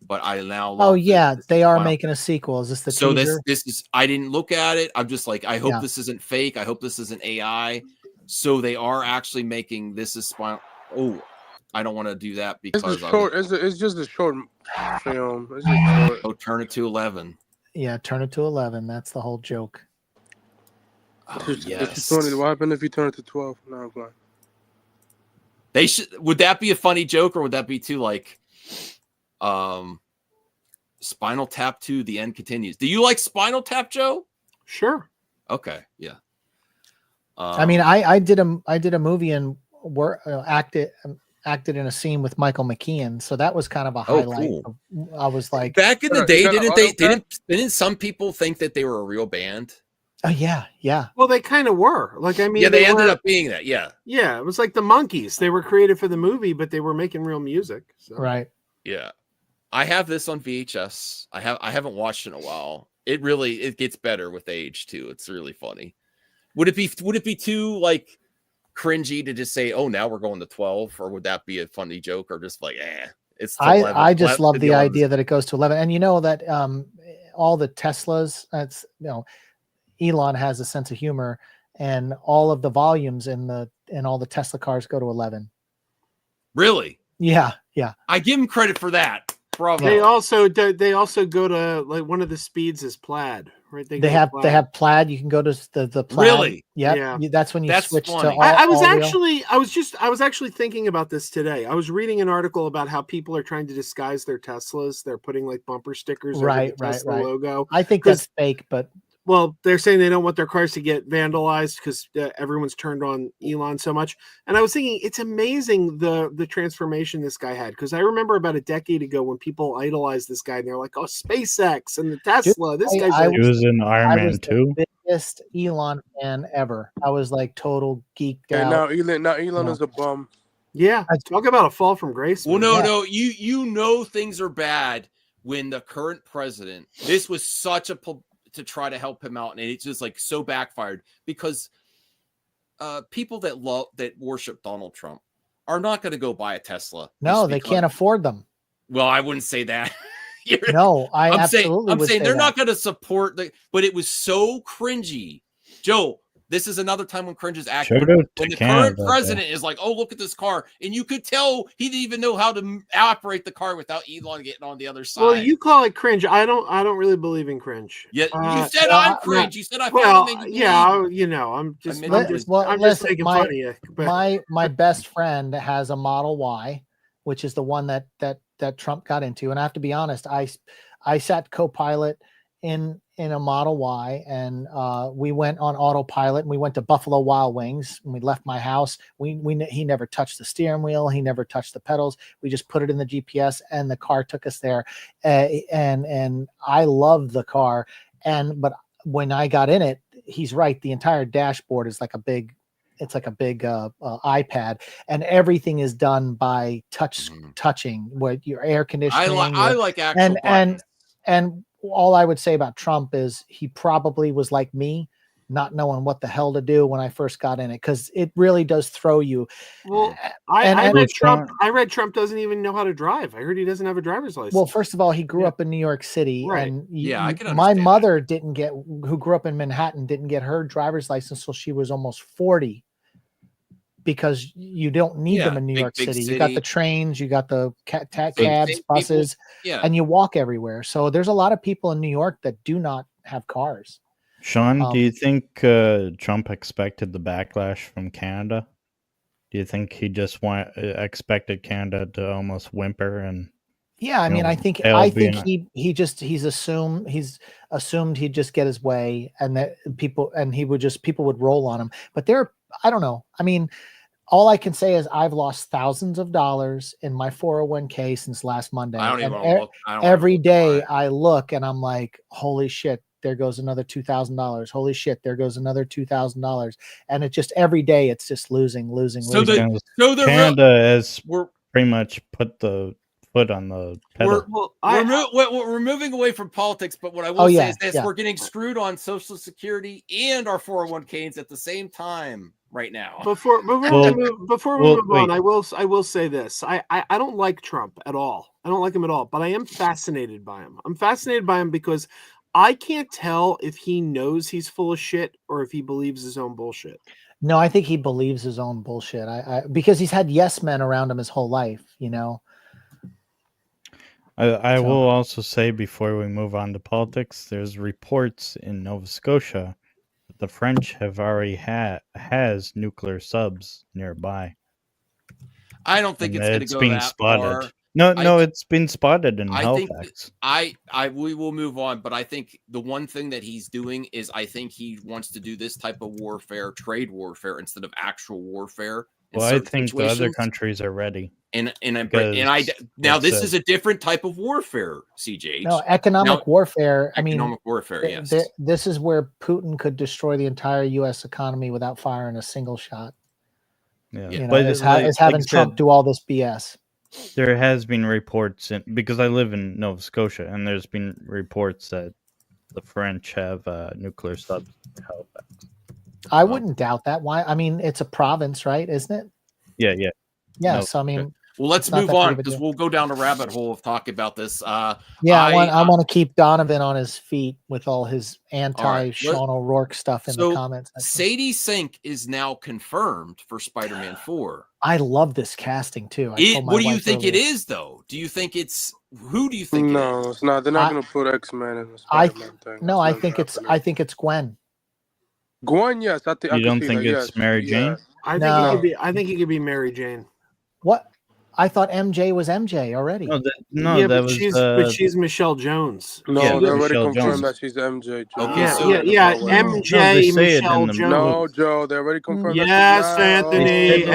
but I now love Oh that yeah, this they is are Spinal making a sequel. Is this the So teaser? this is, I didn't look at it. I'm just like, I hope Yeah. this isn't fake. I hope this isn't AI. So they are actually making this is Spinal. Oh, I don't want to do that It's because a short. It's just a short film. It's just short. Oh, turn it to 11. Yeah, turn it to 11. That's the whole joke. Oh, It's yes. 20. What happened if you turn it to 12? No, I'm fine. They should. Would that be a funny joke, or would that be too like, Spinal Tap 2? The end continues. Do you like Spinal Tap, Joe? Sure. Okay. Yeah. I mean, I did a movie and acted in a scene with Michael McKean, so that was kind of a highlight. Cool. I was like, back in the day, didn't some people think that they were a real band? Oh yeah. Well, they kind of were. Like, I mean, Yeah, they ended up being that. Yeah. Yeah, it was like the Monkees. They were created for the movie, but they were making real music. So. Right. Yeah. I have this on VHS. I haven't watched it in a while. It gets better with age too. It's really funny. Would it be too like cringy to just say, "Oh, now we're going to 12," or would that be a funny joke, or just like, it's 11. I just love the idea that it goes to 11, and you know that all the Teslas, Elon has a sense of humor, and all of the volumes in all the Tesla cars go to 11. Really? Yeah. I give him credit for that. Bravo. They also go to, like, one of the speeds is plaid, right? They have plaid. You can go to the plaid. Really? Yep. Yeah. That's when you switch to all. I was all-wheel. actually thinking about this today. I was reading an article about how people are trying to disguise their Teslas. They're putting like bumper stickers over the Tesla logo. I think that's fake, but well, they're saying they don't want their cars to get vandalized because everyone's turned on Elon so much. And I was thinking, it's amazing the transformation this guy had, because I remember about a decade ago when people idolized this guy and they're like, "Oh, SpaceX and the Tesla." He was in Iron Man 2. The biggest Elon fan ever. I was like total geeked out. Now Elon is a bum. Yeah, talk about a fall from grace. Well, no, you know things are bad when the current president. This was such a to try to help him out, and it's just like so backfired, because people that worship Donald Trump are not going to go buy a Tesla. No, they can't afford them. Well, I wouldn't say that. No, I'm saying say they're that. not going to support but it was so cringy. Joe, this is another time when cringe is accurate. When the current president is like, "Oh, look at this car," and you could tell he didn't even know how to operate the car without Elon getting on the other side. Well, you call it cringe. I don't really believe in cringe. Yeah, you said I'm cringe. You said I found I'm just making fun of you. But. My best friend has a Model Y, which is the one that Trump got into, and I have to be honest, I sat co-pilot in a Model Y, and we went on autopilot, and we went to Buffalo Wild Wings, and we left my house. He never touched the steering wheel. He never touched the pedals. We just put it in the GPS, and the car took us there. And I love the car. But when I got in it, he's right. The entire dashboard is like a big iPad, and everything is done by touching, where your air conditioning. I like actual and all I would say about Trump is he probably was like me, not knowing what the hell to do when I first got in it, because it really does throw you. Well, I read Trump doesn't even know how to drive. I heard he doesn't have a driver's license. Well, first of all, he grew up in New York City, right. and I can my mother who grew up in Manhattan, didn't get her driver's license until she was almost 40. Because you don't need them in New York City. You got the trains, you got the cabs, buses, and you walk everywhere. So there's a lot of people in New York that do not have cars. Sean, do you think Trump expected the backlash from Canada? Do you think he just expected Canada to almost whimper and? Yeah, I mean, I think he's assumed he'd just get his way, and that people would roll on him. But I don't know. I mean, all I can say is I've lost thousands of dollars in my 401k since last Monday. Every day I look and I'm like, holy shit, there goes another $2,000. Holy shit, there goes another $2,000. And it just every day it's just losing. Canada has pretty much put the foot on the pedal. We're moving away from politics, but what I will say is this: we're getting screwed on Social Security and our 401ks at the same time. right now. Before we move on, I will say this. I don't like Trump at all. I don't like him at all, but I am fascinated by him. I'm fascinated by him because I can't tell if he knows he's full of shit or if he believes his own bullshit. No, I think he believes his own bullshit. Because he's had yes men around him his whole life, you know. I will also say before we move on to politics, there's reports in Nova Scotia that the French have already has nuclear subs nearby. I don't think it's going to go being that spotted. far. No, it's been spotted in Halifax. We will move on, but I think the one thing that he's doing is I think he wants to do this type of warfare, trade warfare, instead of actual warfare. Well, I think the other countries are ready. Now this is a different type of warfare, CJ. No, economic warfare. Economic warfare, yes. This is where Putin could destroy the entire U.S. economy without firing a single shot. Yeah, you know, it's having Trump do all this BS. There has been reports, because I live in Nova Scotia, and there's been reports that the French have nuclear subs in Halifax. I wouldn't doubt that. Why? I mean, it's a province, right? Isn't it? Yeah. Yeah. So I mean, well, let's move on because we'll go down the rabbit hole of talking about this. I want to keep Donovan on his feet with all his anti-Sean O'Rourke stuff in the comments. Sadie Sink is now confirmed for Spider-Man 4. I love this casting too. What do you think it is, though? Do you think it's who? Do you think? No, it's not. They're not going to put X-Men in the Spider-Man thing. No, I think it's Gwen. Gwen, yes. You don't think it's Mary Jane? I think it could be Mary Jane. What? I thought MJ was MJ already. But she's Michelle Jones. No, they already confirmed that she's MJ. MJ Michelle Jones. No, Joe, they already confirmed. Yes, Anthony.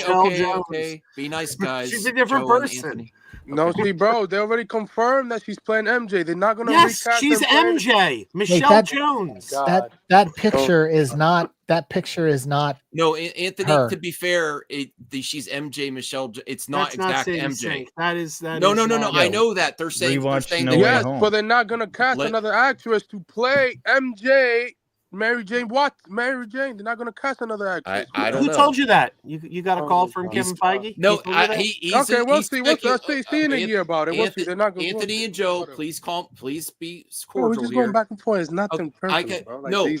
Okay. Be nice, guys. She's a different person. No, see, bro, they already confirmed that she's playing MJ. They're not going to recast. She's MJ. Michelle Jones. That picture is not. That picture is not. No, Anthony. Her. To be fair, she's MJ. Michelle. It's not exact MJ. Sink. That is. No. I know that they're saying. Yes, but they're not going to cast another actress to play MJ. Mary Jane, what? Mary Jane, they're not going to cast another actress. I don't know. Who told you that? You got a call from Kevin Feige? No, we'll see. Let's see in a year about it. We'll see. They're not going. Anthony and Joe, please be cordial. We're just going back and forth. It's nothing personal, bro.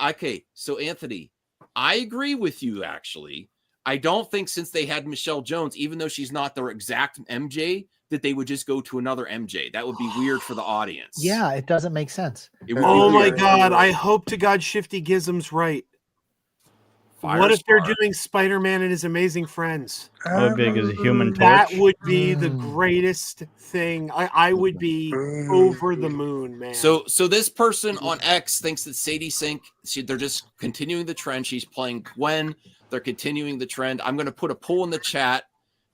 Okay. So Anthony, I agree with you. Actually, I don't think since they had Michelle Jones, even though she's not their exact MJ, that they would just go to another MJ. That would be weird for the audience. Yeah, it doesn't make sense. Oh my God! I hope to God Shifty Gizm's right. What if they're doing Spider-Man and His Amazing Friends? How big is Human Torch? That would be the greatest thing. I would be over the moon, man. So this person on X thinks that Sadie Sink, they're just continuing the trend. She's playing Gwen. They're continuing the trend. I'm going to put a poll in the chat.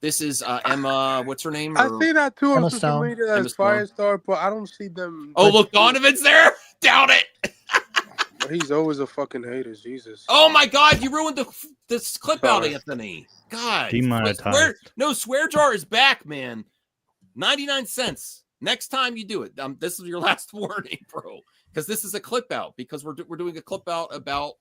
This is Emma. What's her name? I see that too on social media as Firestar, but I don't see them. Oh, look, Donovan's there. Doubt it. He's always a fucking hater. Jesus. Oh my God, you ruined this clip out, Anthony. God. Demonetized. Swear jar is back, man. 99 cents. Next time you do it, this is your last warning, bro. Because this is a clip out. Because we're doing a clip out about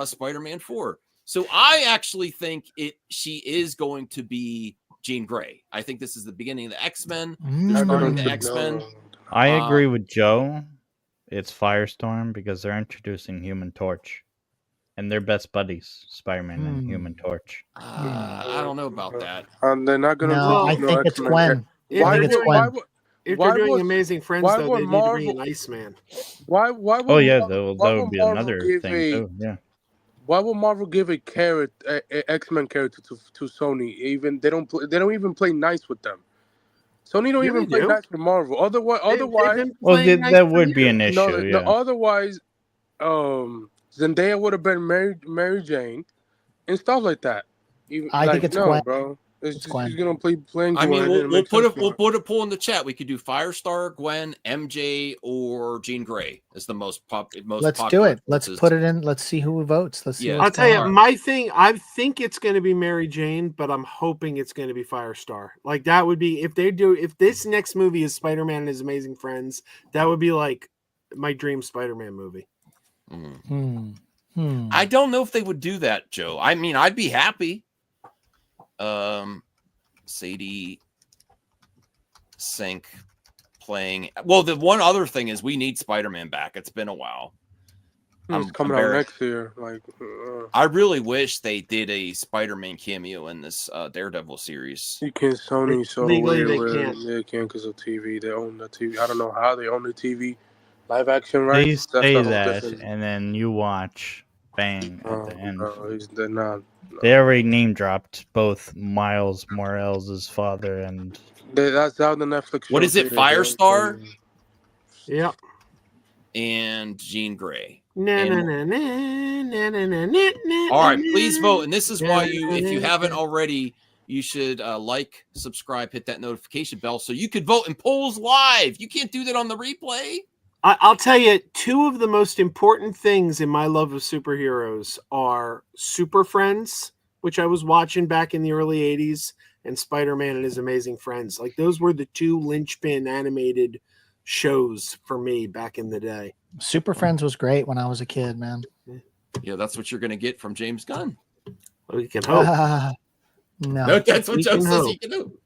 Spider-Man 4. So I actually think she is going to be Jean Grey. I think this is the beginning of the X-Men. Starting the X-Men. I agree with Joe. It's Firestorm because they're introducing Human Torch. And they're best buddies, Spider-Man and Human Torch. I don't know about that. They're not going to. No, I think it's Gwen. I think it's Gwen. If they're doing Amazing Friends, though, they need to bring an Iceman. Why that would be another thing too. Yeah. Why would Marvel give a X-Men character to Sony? Even they don't even play nice with them. Sony don't even play nice with Marvel. Otherwise, that would be an issue. No, otherwise, Zendaya would have been Mary Jane and stuff like that. I think it's Gwen. Bro. It's Gwen. He's gonna play playing. I mean, we'll put a poll in the chat. We could do Firestar, Gwen, MJ, or Jean Grey as the most popular. Let's do it. Let's put it in. Let's see who votes. Let's see. I'll tell you, my thing. I think it's going to be Mary Jane, but I'm hoping it's going to be Firestar. Like that would be if this next movie is Spider-Man and His Amazing Friends, that would be like my dream Spider-Man movie. I don't know if they would do that, Joe. I mean, I'd be happy. Sadie Sink playing. Well, the one other thing is we need Spider-Man back. It's been a while. It's coming out next year. Like, I really wish they did a Spider-Man cameo in this Daredevil series. you can't. Sony so Legally, weird. they can't. They can't because of TV. They own the TV. I don't know how they own the TV live action rights. They say a whole that, different- and then you watch. Bang at the end. No, they're not. They already name dropped both Miles Morales' father and. That's out the Netflix. What is it? Firestar? Yeah. And Jean Grey. Na, na, na, na, na, na, na, na, All right, na, please vote. And this is why na, if you na, haven't na. already, you should like, subscribe, hit that notification bell so you could vote in polls live. You can't do that on the replay. I'll tell you, two of the most important things in my love of superheroes are Super Friends, which I was watching back in the early 80s, and Spider-Man and His Amazing Friends. Like, those were the two linchpin animated shows for me back in the day. Super Friends was great when I was a kid, man. Yeah, that's what you're going to get from James Gunn. We can hope. No, That's what We Joe can says hope. he can do.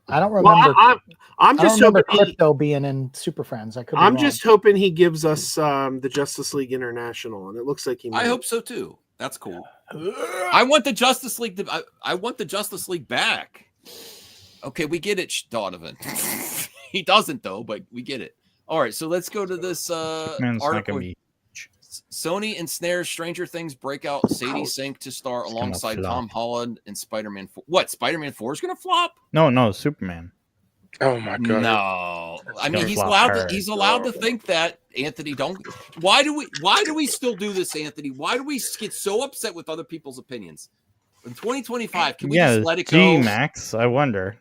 I don't Well, remember. I'm I don't just remember hoping Crypto being in Super Friends. I could. I'm just hoping he gives us the Justice League International, and it looks like he might. I hope so too. That's cool. I want the Justice League. I want the Justice League back. Okay, we get it, Donovan. He doesn't though, but we get it. All right, so let's go to this Man's not article. gonna be. Sony ensnares Stranger Things breakout Sadie Sink to star gonna alongside flop. Tom Holland in Spider-Man 4. What? Spider-Man 4 is going to flop? No, Superman. Oh my god! No. I mean, gonna he's flop allowed hard. to, he's allowed to think that, Anthony. Don't. Why do we still do this, Anthony? Why do we get so upset with other people's opinions? In 2025, can we just let it go? Max. I wonder.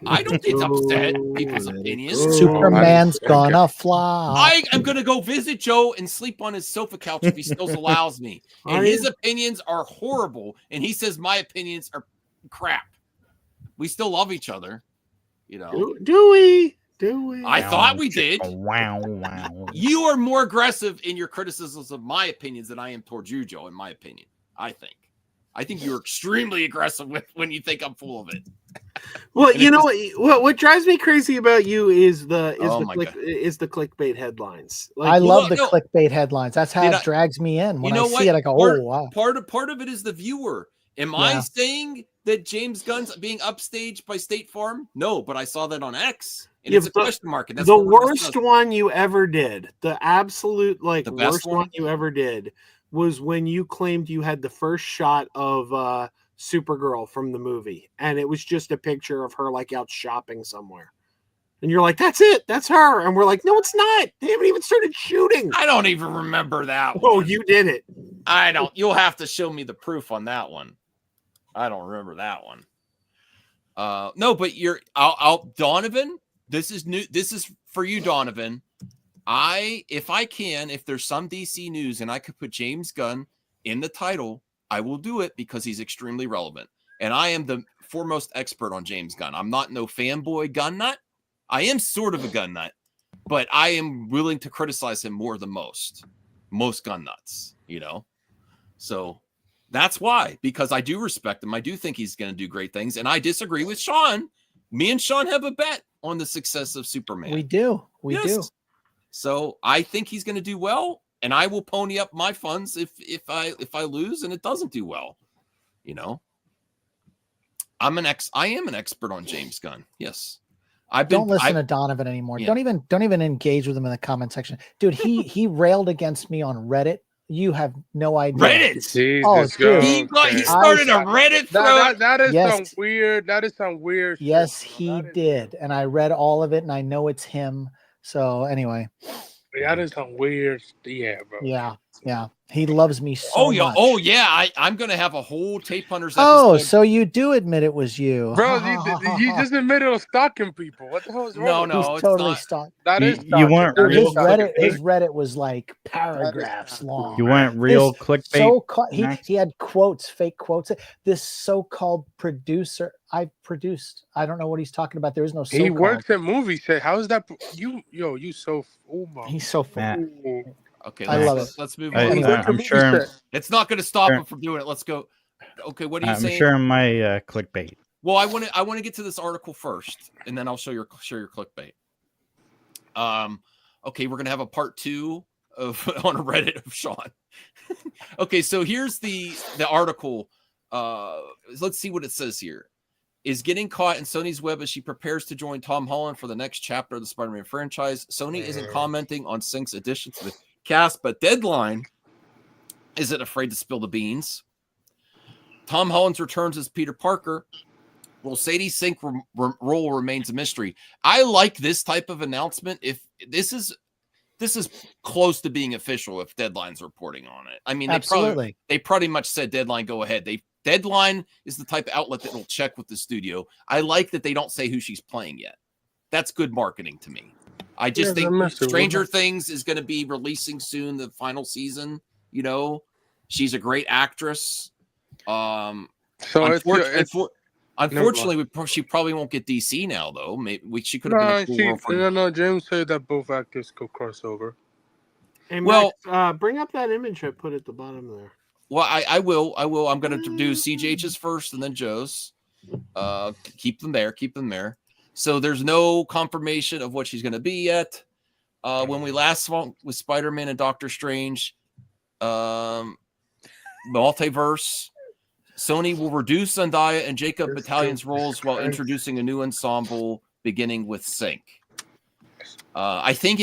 I don't get upset at people's opinions. Superman's gonna fly. I am going to go visit Joe and sleep on his sofa couch if he still allows me. And his opinions are horrible. And he says my opinions are crap. We still love each other. You know. Do we? Do we? I thought we did. Wow. You are more aggressive in your criticisms of my opinions than I am towards you, Joe, in my opinion. I think you're extremely aggressive when you think I'm full of it. Well, you know what drives me crazy about you is the clickbait headlines. Like, I love the clickbait headlines. That's how it drags me in. When you know I see it, I go, "Oh wow!" Part of it is the viewer. Am I saying that James Gunn's being upstaged by State Farm? No, but I saw that on X, and it's a question mark. And that's the worst one you ever did. The absolute the worst one you ever did was when you claimed you had the first shot of Supergirl from the movie, and it was just a picture of her like out shopping somewhere. And you're like, that's it, that's her. And we're like, no, it's not. They haven't even started shooting. I don't even remember that one. Oh, you did it. I don't. You'll have to show me the proof on that one. I don't remember that one. No, but I'll Donovan. This is new. This is for you, Donovan. If there's some DC news and I could put James Gunn in the title, I will do it because he's extremely relevant. And I am the foremost expert on James Gunn. I'm not no fanboy gun nut. I am sort of a gun nut, but I am willing to criticize him more than most gun nuts, you know? So that's why, because I do respect him. I do think he's going to do great things. And I disagree with Sean. Me and Sean have a bet on the success of Superman. We do. We do. So I think he's going to do well, and I will pony up my funds if I lose and it doesn't do well. You know, I am an expert on James Gunn. Yes. Don't listen to Donovan anymore. Yeah. Don't even engage with him in the comment section. Dude, he railed against me on Reddit. You have no idea. Reddit. Dude. He started a Reddit thread. That is some weird. That is some weird. Yes, he did, and I read all of it, and I know it's him. So anyway, that is some weird. Yeah, bro. Yeah. He loves me so much. Oh yeah. I'm gonna have a whole Tape Hunters episode. Oh, so you do admit it was you, bro? You just admitted of stalking people. What the hell is wrong? No, it's totally stalking. That is you weren't his real. His Reddit was like paragraphs long. You weren't real clickbait. He had quotes, fake quotes. This so-called producer I produced. I don't know what he's talking about. There is no. He works at movie set. How is that? You so. He's so full. Okay, I love it. let's move I, on. I'm sure. It's not going to stop sure- him from doing it. Let's go. Okay, what are you I'm saying? sure my clickbait. Well, I want to get to this article first, and then I'll show your clickbait. Okay, we're gonna have a part 2 of on Reddit of Sean. Okay, so here's the article. Let's see what it says here. Is getting caught in Sony's web as she prepares to join Tom Holland for the next chapter of the Spider-Man franchise. Sony isn't commenting on Sync's addition to the cast, but Deadline isn't afraid to spill the beans. Tom Holland's returns as Peter Parker. Will Sadie Sink role remains a mystery? I like this type of announcement. If this is close to being official, if Deadline's reporting on it. I mean, they pretty much said Deadline, go ahead. Deadline is the type of outlet that will check with the studio. I like that they don't say who she's playing yet. That's good marketing to me. I just think Stranger Things is going to be releasing soon, the final season. You know, she's a great actress. Unfortunately, she probably won't get DC now, though. Maybe she could have been a cool No, James said that both actors could cross over. Hey, Max, bring up that image I put at the bottom there. Well, I will. I'm going to do CJH's first and then Joe's. Keep them there. So there's no confirmation of what she's going to be yet. When we last saw with Spider-Man and Doctor Strange, multiverse, Sony will reduce Zendaya and Jacob Battalion's roles while introducing a new ensemble beginning with Sync. I think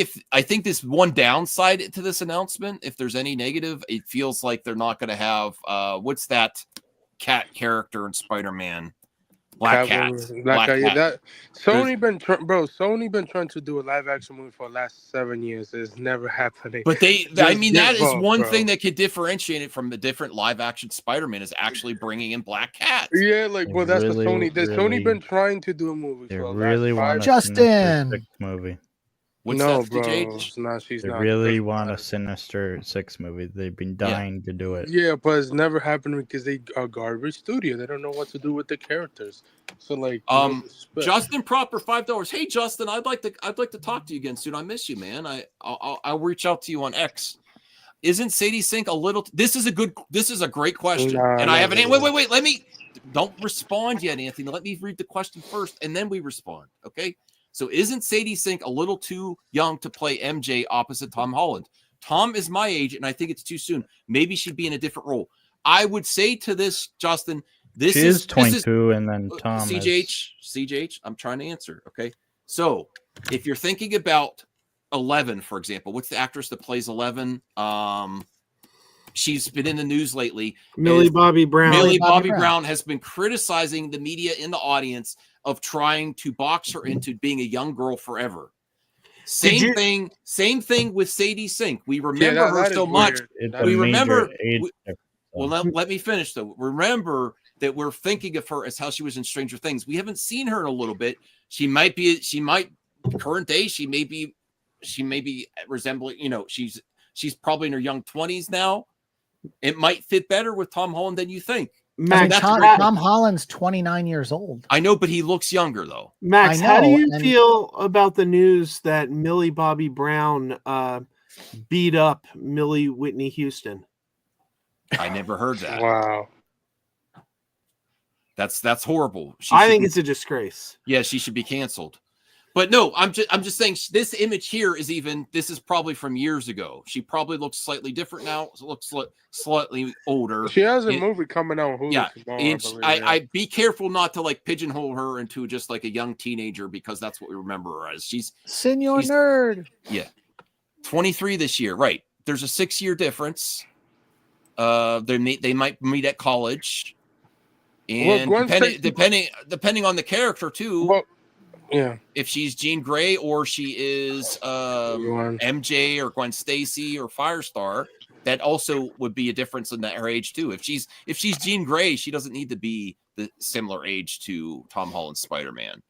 this one downside to this announcement, if there's any negative, it feels like they're not going to have what's that cat character in Spider-Man? Black Cat. Sony been trying to do a live action movie for the last 7 years. It's never happening. But that is one thing that could differentiate it from the different live action Spider-Man is actually bringing in Black Cat. Yeah, well, that's the Sony. Sony been trying to do a movie for really want Justin movie. What's no, that, bro. They really want a Sinister Six movie. They've been dying to do it. Yeah, but it's never happening because they are garbage studio. They don't know what to do with the characters. So Justin Proper $5. Hey Justin, I'd like to talk to you again soon. I miss you, man. I'll reach out to you on X. Isn't Sadie Sink a little? This is a great question, and I haven't. Wait. Let me. Don't respond yet, Anthony. Let me read the question first, and then we respond. Okay. So isn't Sadie Sink a little too young to play MJ opposite Tom Holland? Tom is my age, and I think it's too soon. Maybe she'd be in a different role. I would say to this, Justin, she is 22, and then Tom CJH, I'm trying to answer, okay? So if you're thinking about 11, for example, what's the actress that plays 11? She's been in the news lately. Millie Bobby Brown. Millie Bobby Brown has been criticizing the media in the audience of trying to box her into being a young girl forever. Same thing with Sadie Sink. We remember her so much. We remember. Let me finish though. Remember that we're thinking of her as how she was in Stranger Things. We haven't seen her in a little bit. She might current day. She may be resembling. You know, she's probably in her young 20s now. It might fit better with Tom Holland than you think. Max, Tom Holland's 29 years old. I know, but he looks younger though. Max, how do you feel about the news that Millie Bobby Brown beat up Millie Whitney Houston? I never heard that. Wow. That's horrible. I think it's a disgrace. Yeah, she should be canceled. But no, I'm just saying this image here this is probably from years ago. She probably looks slightly different now. Looks slightly older. She has a movie coming out. I be careful not to pigeonhole her into just like a young teenager because that's what we remember her as. She's nerd. Yeah, 23 this year. Right. There's a 6-year difference. They might meet at college, and depending on the character too. Well, yeah. If she's Jean Grey or she is MJ or Gwen Stacy or Firestar, that also would be a difference in her age too. If she's Jean Grey, she doesn't need to be the similar age to Tom Holland's Spider-Man.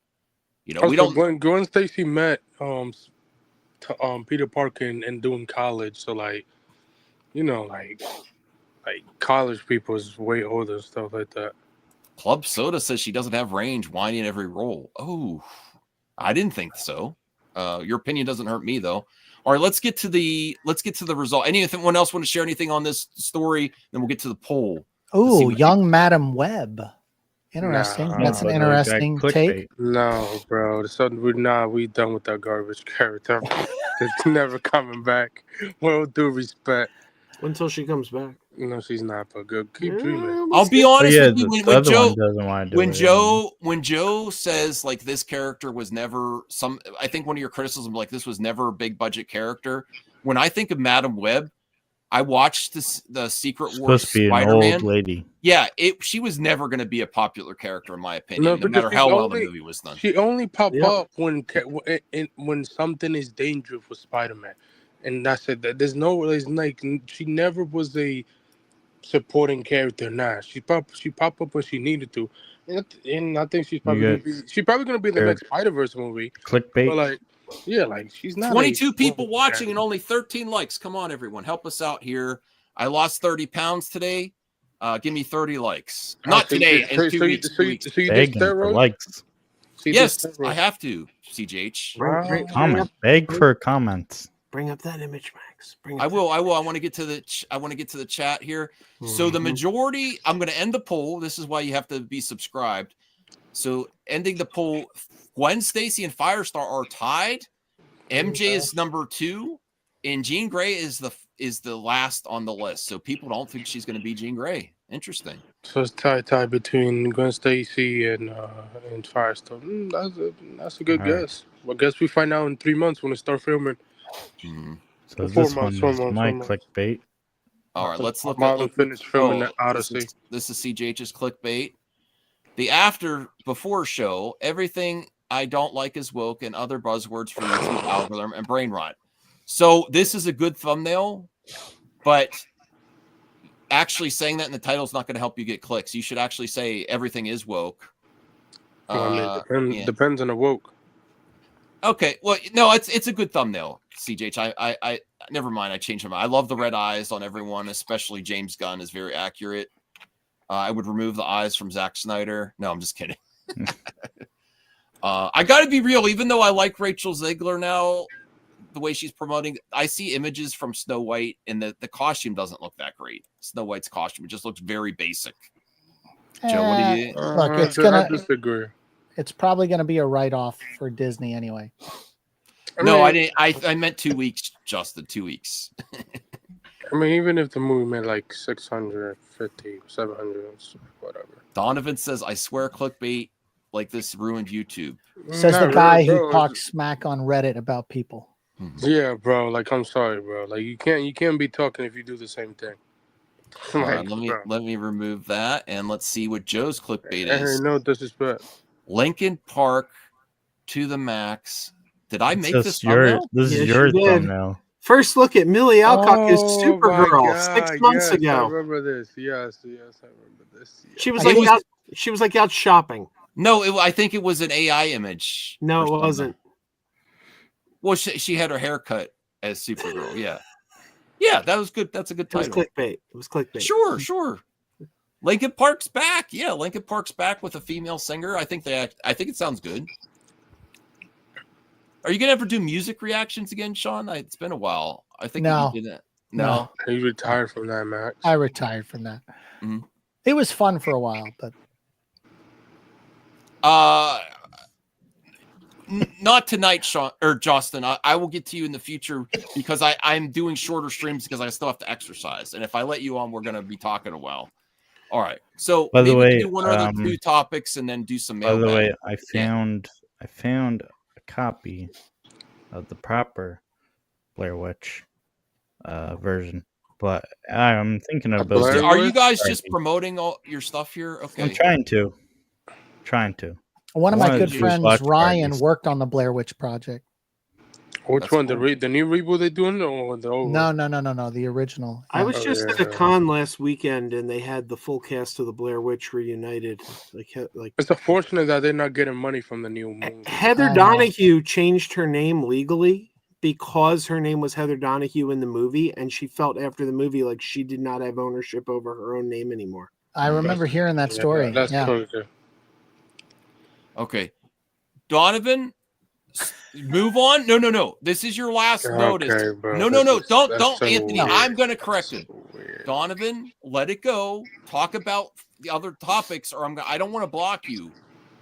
You know, we don't. Gwen Stacy met Peter Parker and doing college, so college people is way older and stuff like that. Club Soda says she doesn't have range, whiny in every role. Oh, I didn't think so. Your opinion doesn't hurt me though. All right, let's get to the result. Anyone else want to share anything on this story? Then we'll get to the poll. Oh, young Madam Web. Interesting. Nah, That's an interesting take. No, bro. We done with that garbage character. It's never coming back. Well, due respect. Until she comes back. No, she's not. But good. Keep dreaming. I'll be honest with you. When Joe says like this character was never I think one of your criticisms like this was never a big budget character. When I think of Madam Web, I watched the Secret Wars Supposed to be an Spider-Man. old lady. Yeah, she was never going to be a popular character in my opinion, no matter how well the movie was done. She only pop up when something is dangerous for Spider-Man, and that's it. There's like she never was a supporting character. Nah, she pop up when she needed to, and I think she's probably gonna be in the next Spider-Verse movie. Clickbait. But like, yeah, like she's not. 22 people watching and only 13 likes. Come on, everyone, help us out here. I lost 30 pounds today. Give me 30 likes. Not today. In 2 weeks. So you did steroids? Likes. Yes, I have to. CJH. Comment. Beg for comments. Bring up that image, Max. I will. I want to get to the chat here. So the majority. I'm going to end the poll. This is why you have to be subscribed. So ending the poll. Gwen Stacy and Firestar are tied. MJ is number 2, and Jean Grey is the last on the list. So people don't think she's going to be Jean Grey. Interesting. So it's tie between Gwen Stacy and Firestar. That's a good guess. Well, I guess we find out in 3 months when we start filming. So this one is my clickbait. All right, let's look at finish filming the Odyssey. This is CJH's clickbait. The before show, everything I don't like is woke and other buzzwords for YouTube algorithm and brain rot. So this is a good thumbnail, but actually saying that in the title is not going to help you get clicks. You should actually say everything is woke. Depends on the woke. Okay, well, no, it's a good thumbnail, CJH. I never mind. I changed my mind. I love the red eyes on everyone, especially James Gunn is very accurate. I would remove the eyes from Zack Snyder. No, I'm just kidding. I got to be real. Even though I like Rachel Zegler now, the way she's promoting, I see images from Snow White, and the costume doesn't look that great. Snow White's costume, it just looks very basic. Joe, what do you? Look, I disagree. It's probably going to be a write-off for Disney anyway. No, I didn't. I meant 2 weeks, Justin. 2 weeks. I mean, even if the movie made like 650, 700, whatever. Donovan says, I swear clickbait like this ruined YouTube. Says the guy who talks smack on Reddit about people. Yeah, bro. Like, I'm sorry, bro. Like, you can't be talking if you do the same thing. All right, let me remove that, and let's see what Joe's clickbait is. No disrespect. Lincoln Park to the max. Did I make this thumbnail? This is your thumbnail. First look at Millie Alcock as Supergirl 6 months ago. I remember this. Yes, I remember this. Yes. She was out shopping. No, I think it was an AI image. No, it wasn't. Well, she had her haircut as Supergirl. Yeah. Yeah, that was good. That's a good title. It was clickbait. Sure. Lincoln Park's back. Yeah, Lincoln Park's back with a female singer. I think it sounds good. Are you gonna ever do music reactions again, Sean? It's been a while. I think you did that. No. You retired from that, Max. I retired from that. Mm-hmm. It was fun for a while, but not tonight, Sean or Justin. I will get to you in the future because I'm doing shorter streams because I still have to exercise. And if I let you on, we're gonna be talking a while. All right. So by the way, do one or the 2 topics and then do some. By the way, I found a copy of the proper Blair Witch version, but I'm thinking of those. Are you guys just promoting all your stuff here? Okay, I'm trying to. One of my good friends, Ryan, worked on the Blair Witch Project. Which one? Cool. The new reboot they're doing, or the old? No, the original. I was just at a con last weekend, and they had the full cast of the Blair Witch reunited. Like it's unfortunate that they're not getting money from the new movie. Heather Donahue changed her name legally because her name was Heather Donahue in the movie, and she felt after the movie like she did not have ownership over her own name anymore. I remember hearing that story. That's crazy. Okay, Donovan. Move on. No. This is your last notice. Okay, bro. No. That's Don't, so Anthony. weird. I'm going to correct him. So weird. Donovan, let it go. Talk about the other topics, or I don't want to block you,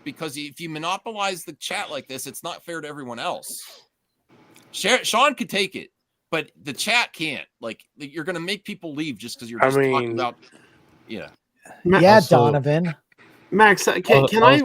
because if you monopolize the chat like this, it's not fair to everyone else. Sean could take it, but the chat can't. Like, you're going to make people leave just because you're just talking about. Yeah. Yeah, Donovan. Max, can I?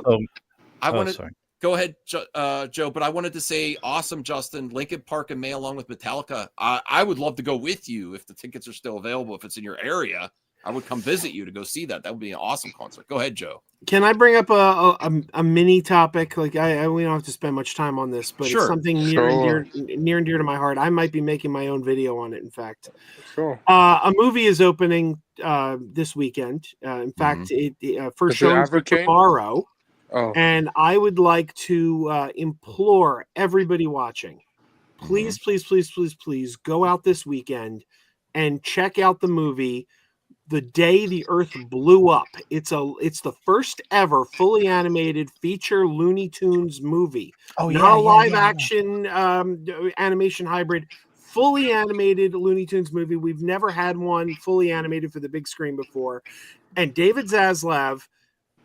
I want to go ahead, Joe, but I wanted to say, awesome, Justin. Lincoln Park in May, along with Metallica. I would love to go with you if the tickets are still available. If it's in your area, I would come visit you to go see that. That would be an awesome concert. Go ahead, Joe. Can I bring up a mini topic? Like we don't have to spend much time on this, but it's something near and dear to my heart. I might be making my own video on it. In fact, a movie is opening this weekend. In fact, first show tomorrow. Oh. And I would like to implore everybody watching, please go out this weekend and check out the movie The Day the Earth Blew Up. It's the first ever fully animated feature Looney Tunes movie. Not a live action animation hybrid, fully animated Looney Tunes movie. We've never had one fully animated for the big screen before. And David Zaslav,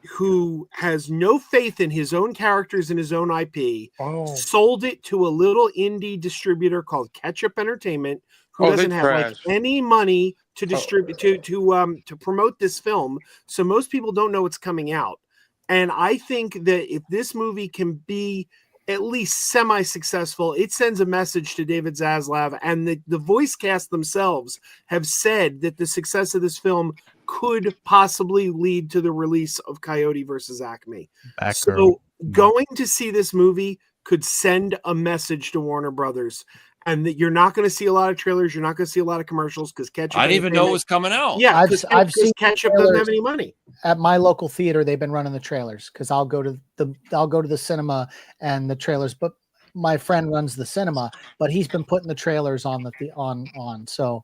who has no faith in his own characters and his own IP, sold it to a little indie distributor called Ketchup Entertainment, who doesn't have like any money to distribute to promote this film. So most people don't know it's coming out. And I think that if this movie can be at least semi-successful, it sends a message to David Zaslav, and the voice cast themselves have said that the success of this film could possibly lead to the release of Coyote versus Acme. So going to see this movie could send a message to Warner Brothers, and that you're not going to see a lot of trailers, you're not going to see a lot of commercials because Ketchup. I didn't even know it was coming out. Yeah, I've seen Ketchup doesn't have any money. At my local theater, they've been running the trailers because I'll go to the cinema and the trailers. But my friend runs the cinema, but he's been putting the trailers on on. So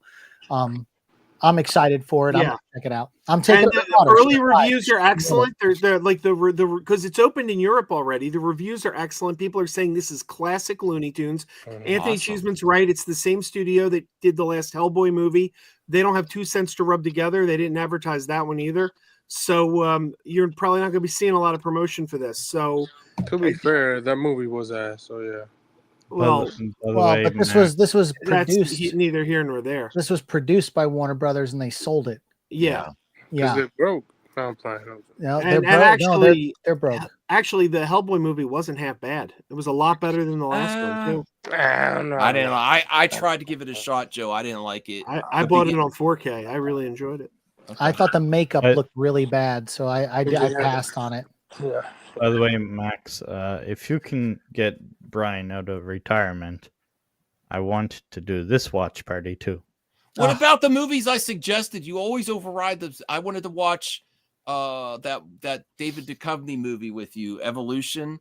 I'm excited for it. I'm gonna check it out. I'm taking early reviews are excellent. They're like the because it's opened in Europe already. The reviews are excellent. People are saying this is classic Looney Tunes. Anthony Cheeseman's right. It's the same studio that did the last Hellboy movie. They don't have 2 cents to rub together. They didn't advertise that one either. So you're probably not going to be seeing a lot of promotion for this. So to be fair, that movie was ass. So yeah. Well, but this was produced neither here nor there. This was produced by Warner Brothers, and they sold it. Yeah. It broke. No, I'm playing. No, and actually, they're broke. Actually, the Hellboy movie wasn't half bad. It was a lot better than the last one too. I don't know. I didn't. I tried to give it a shot, Joe. I didn't like it. I bought it on 4K. I really enjoyed it. Okay. I thought the makeup looked really bad, so I passed on it. Yeah. By the way, Max, if you can get Brian out of retirement, I want to do this watch party too. What about the movies I suggested? You always override them. I wanted to watch that David Duchovny movie with you, Evolution,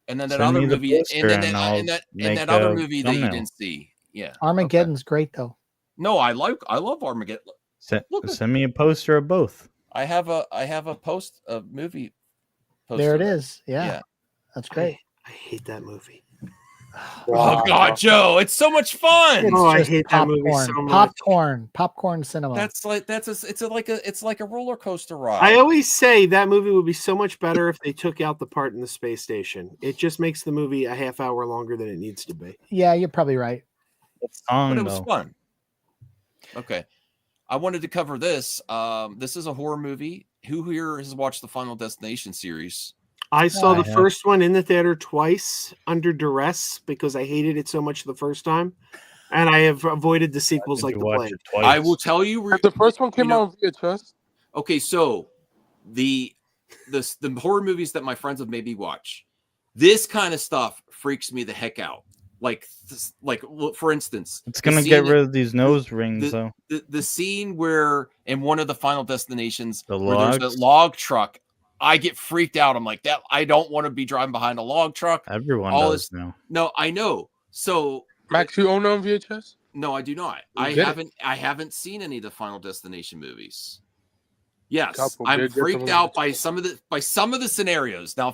and then that other movie, and that other movie that you didn't see. Yeah, Armageddon's great though. No, I love Armageddon. Send me a poster of both. I have a movie poster. There it is. Yeah. That's great. I hate that movie. Oh God, Joe, it's so much fun. I hate that movie so much. Popcorn cinema. It's like a roller coaster ride. I always say that movie would be so much better if they took out the part in the space station. It just makes the movie a half hour longer than it needs to be. Yeah, you're probably right. But it was fun. Okay. I wanted to cover this. This is a horror movie. Who here has watched the Final Destination series? I saw the first one in the theater twice under duress because I hated it so much the first time. And I have avoided the sequels like the plague. I will tell you. The first one came out on VHS. Okay, so the horror movies that my friends have made me watch, this kind of stuff freaks me the heck out. Like for instance, it's gonna get rid of these nose rings, though. The scene where in one of the Final Destinations, where there's a log truck, I get freaked out. I'm like, that I don't want to be driving behind a log truck. Everyone does now. No, I know. So Max, you own on VHS? No, I do not. I haven't seen any of the Final Destination movies. Yes, I'm freaked out by some of the scenarios. Now,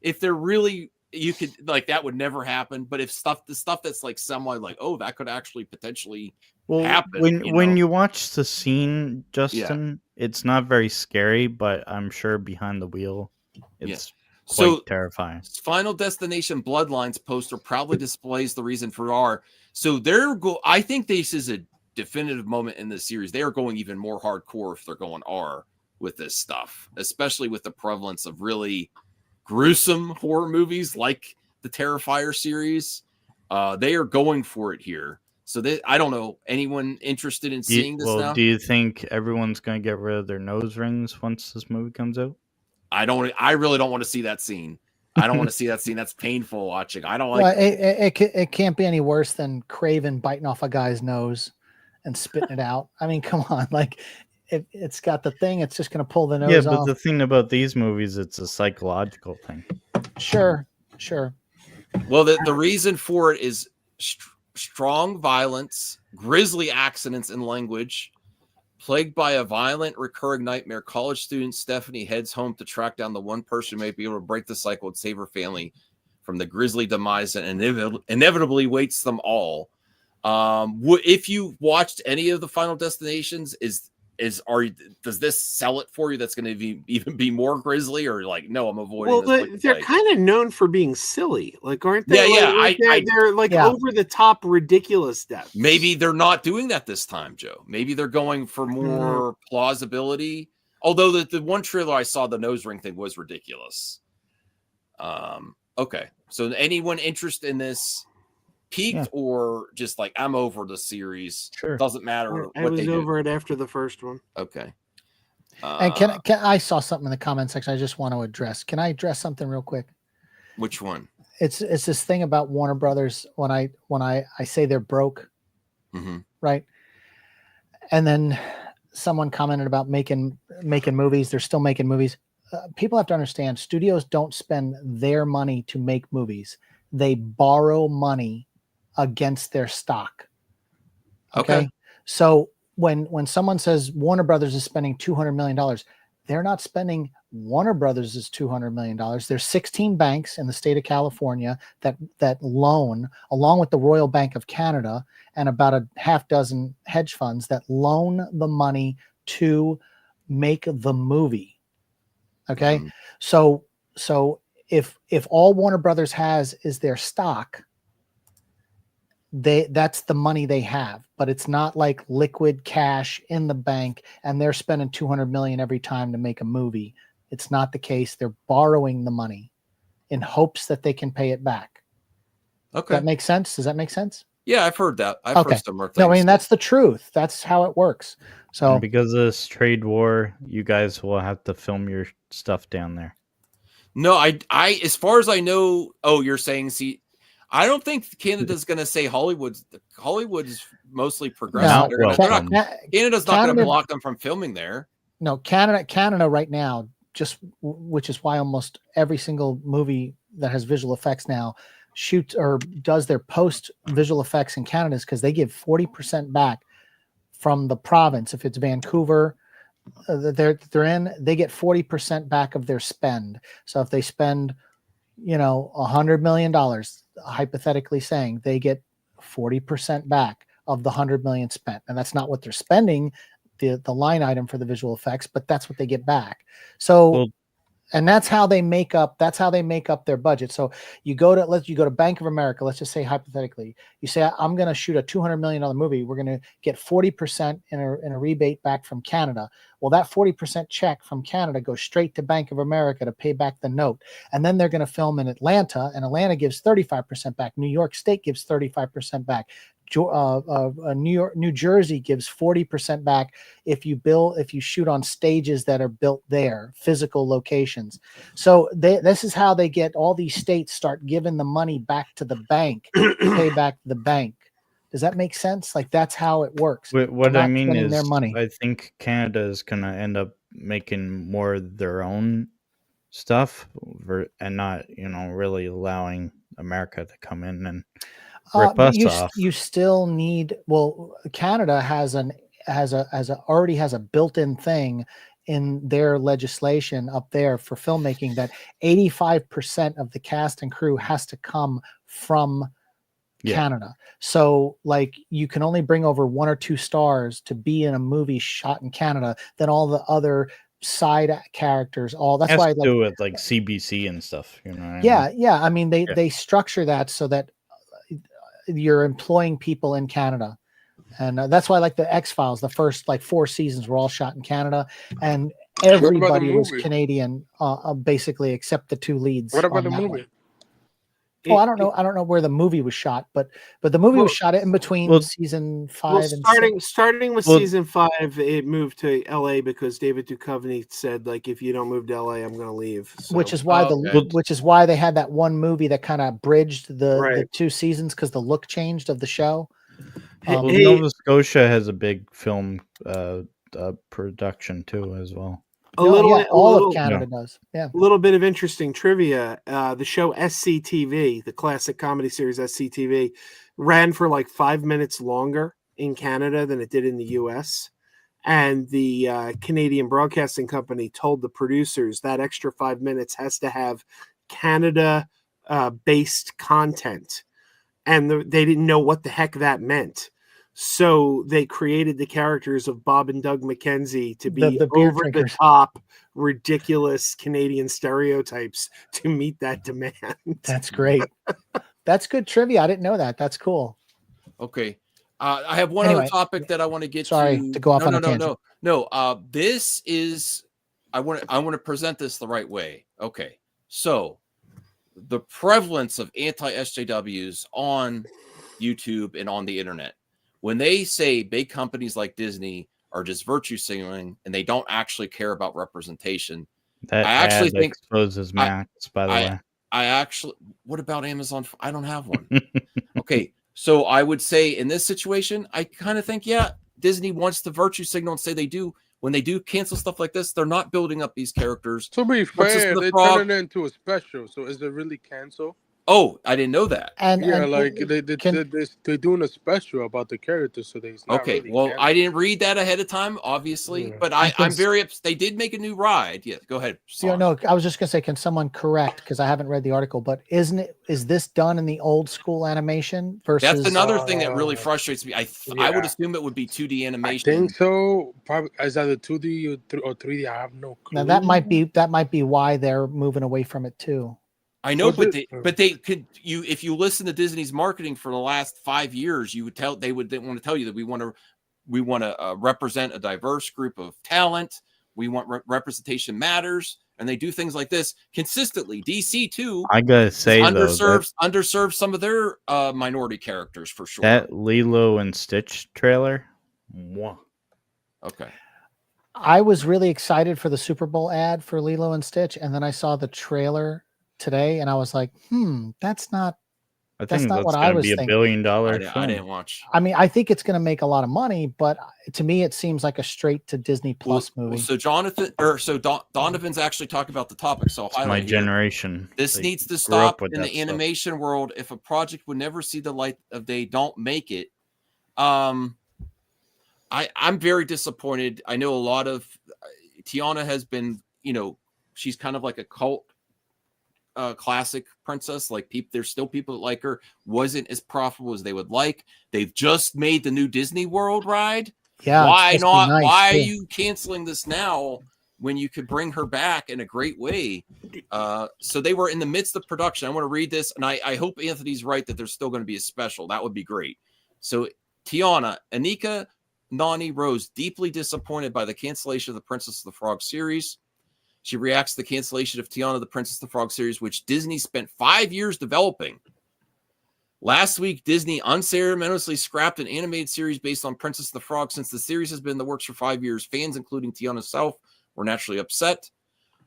if they're really you could like that would never happen. But if the stuff that's like somewhat like, oh, that could actually potentially happen. When you watch the scene, Justin, it's not very scary, but I'm sure behind the wheel, it's quite terrifying. Final Destination Bloodlines poster proudly displays the reason for R. So I think this is a definitive moment in the series. They are going even more hardcore if they're going R with this stuff, especially with the prevalence of really gruesome horror movies like the Terrifier series. They are going for it here. So I don't know anyone interested in seeing this now. Do you think everyone's going to get rid of their nose rings once this movie comes out? I really don't want to see that scene. I don't want to see that scene. That's painful watching. I don't like. Well, it can't be any worse than Craven biting off a guy's nose and spitting it out. I mean, come on, like it's got the thing. It's just going to pull the nose off. Yeah, but the thing about these movies, it's a psychological thing. Sure. Well, the reason for it is strong violence, grisly accidents in language. Plagued by a violent, recurring nightmare, college student Stephanie heads home to track down the one person who may be able to break the cycle and save her family from the grisly demise that inevitably waits them all. If you watched any of the Final Destinations, does this sell it for you? That's going to even be more grisly, or like, no, I'm avoiding. Well, they're kind of known for being silly, like, aren't they? They're like over the top, ridiculous deaths. Maybe they're not doing that this time, Joe. Maybe they're going for more plausibility. Although the one trailer I saw, the nose ring thing was ridiculous. Okay, so anyone interested in this? Peaked or just like I'm over the series? Sure, doesn't matter. I was over it after the first one. Okay. And can I saw something in the comment section I just want to address. Can I address something real quick? Which one? It's this thing about Warner Brothers when I say they're broke, right? And then someone commented about making movies. They're still making movies. People have to understand, studios don't spend their money to make movies. They borrow money against their stock. Okay. So when someone says Warner Brothers is spending $200 million, they're not spending Warner Brothers is $200 million. There's 16 banks in the state of California that loan, along with the Royal Bank of Canada and about a half dozen hedge funds that loan the money to make the movie. Okay. So if all Warner Brothers has is their stock, that's the money they have, but it's not like liquid cash in the bank and they're spending $200 million every time to make a movie. It's not the case. They're borrowing the money in hopes that they can pay it back. Okay. That makes sense. Does that make sense? Yeah, I've heard that. I've heard similar things. No, I mean, that's the truth. That's how it works. So and because of this trade war, you guys will have to film your stuff down there. No, I as far as I know, you're saying, see, I don't think Canada's going to say Hollywood's mostly progressive. No, Canada's not going to block them from filming there. No, Canada right now, which is why almost every single movie that has visual effects now shoots or does their post visual effects in Canada, is because they give 40% back from the province. If it's Vancouver, they're in, they get 40% back of their spend. So if they spend, $100 million, hypothetically saying, they get 40% back of the 100 million spent. And that's not what they're spending, the line item for the visual effects, but that's what they get back. So and that's how they make up their budget. So you go to Bank of America, let's just say hypothetically, you say, I'm going to shoot a $200 million movie. We're going to get 40% in a rebate back from Canada. Well, that 40% check from Canada goes straight to Bank of America to pay back the note. And then they're going to film in Atlanta, and Atlanta gives 35% back. New York State gives 35% back. New Jersey gives 40% back if you shoot on stages that are built there, physical locations. So this is how they get all these states start giving the money back to the bank, pay back the bank. Does that make sense? Like, that's how it works. What I mean is, their money. I think Canada is going to end up making more of their own stuff and not, really allowing America to come in and rip us off. You still need, Canada already has a built-in thing in their legislation up there for filmmaking that 85% of the cast and crew has to come from Canada. So like you can only bring over 1 or 2 stars to be in a movie shot in Canada. Then all the other side characters, all that's Has why to do with like CBC and stuff, you know. yeah. I mean, they structure that so that you're employing people in Canada. And that's why, like the X-Files, the first like 4 seasons were all shot in Canada, and everybody was Canadian, basically, except the 2 leads. What about the on that movie? one. Oh, I don't know. I don't know where the movie was shot, but the movie was shot in between season 5 and 6. Starting with season 5, it moved to LA because David Duchovny said, like, if you don't move to LA, I'm going to leave. So. Which is why which is why they had that one movie that kind of bridged the 2 seasons, because the look changed of the show. Nova Scotia has a big film production too, as well. All of Canada does. Yeah. A little bit of interesting trivia. The show SCTV, the classic comedy series SCTV, ran for like 5 minutes longer in Canada than it did in the US. And the Canadian Broadcasting Company told the producers that extra 5 minutes has to have Canada based content. And they didn't know what the heck that meant. So they created the characters of Bob and Doug McKenzie to be the beer over drinkers. the top, ridiculous Canadian stereotypes to meet that demand. That's great. That's good trivia. I didn't know that. That's cool. Okay. I have one other topic that I want to get to go off on a tangent. No. This is I want to present this the right way. Okay. So the prevalence of anti-SJWs on YouTube and on the internet. When they say big companies like Disney are just virtue signaling and they don't actually care about representation, That I actually ad think exposes Max, by the way. I actually, what about Amazon? I don't have one. Okay. So I would say in this situation, I kind of think, Disney wants to virtue signal and say they do. When they do cancel stuff like this, they're not building up these characters. To be fair, they turn it into a special. So is it really cancel? Oh, I didn't know that. They're doing a special about the characters, so they. Okay, really well, cancel. I didn't read that ahead of time, obviously, but I'm very upset. They did make a new ride. Yeah, go ahead. No, I was just gonna say, can someone correct? Because I haven't read the article, but is this done in the old school animation versus? That's another thing that really frustrates me. I would assume it would be 2D animation. I think so. Probably is either 2D or 3D. I have no clue. Now that might be why they're moving away from it too. I know, but they could if you listen to Disney's marketing for the last 5 years, you would tell they want to tell you that we want to represent a diverse group of talent. We want representation matters, and they do things like this consistently. DC too. I gotta say underserves some of their minority characters for sure. That Lilo and Stitch trailer. Mwah. Okay. I was really excited for the Super Bowl ad for Lilo and Stitch, and then I saw the trailer today, and I was like, that's not what I was thinking. $1 billion. I didn't watch. I mean, I think it's going to make a lot of money, but to me, it seems like a straight to Disney Plus movie. So Donovan's actually talking about the topic. So it's my generation. This needs to stop in the animation world. If a project would never see the light of day, don't make it. I'm very disappointed. I know a lot of Tiana has been, she's kind of like a cult classic princess. Like there's still people that like her. Wasn't as profitable as they would like. They've just made the new Disney World ride. Yeah. Why not? Nice, why are you canceling this now when you could bring her back in a great way? So they were in the midst of production. I want to read this, and I hope Anthony's right that there's still going to be a special. That would be great. So Tiana, Anika Nani Rose, deeply disappointed by the cancellation of the Princess of the Frog series. She reacts to the cancellation of Tiana, the Princess of the Frog series, which Disney spent 5 years developing. Last week, Disney unceremoniously scrapped an animated series based on Princess of the Frog. Since the series has been in the works for 5 years, fans, including Tiana herself, were naturally upset.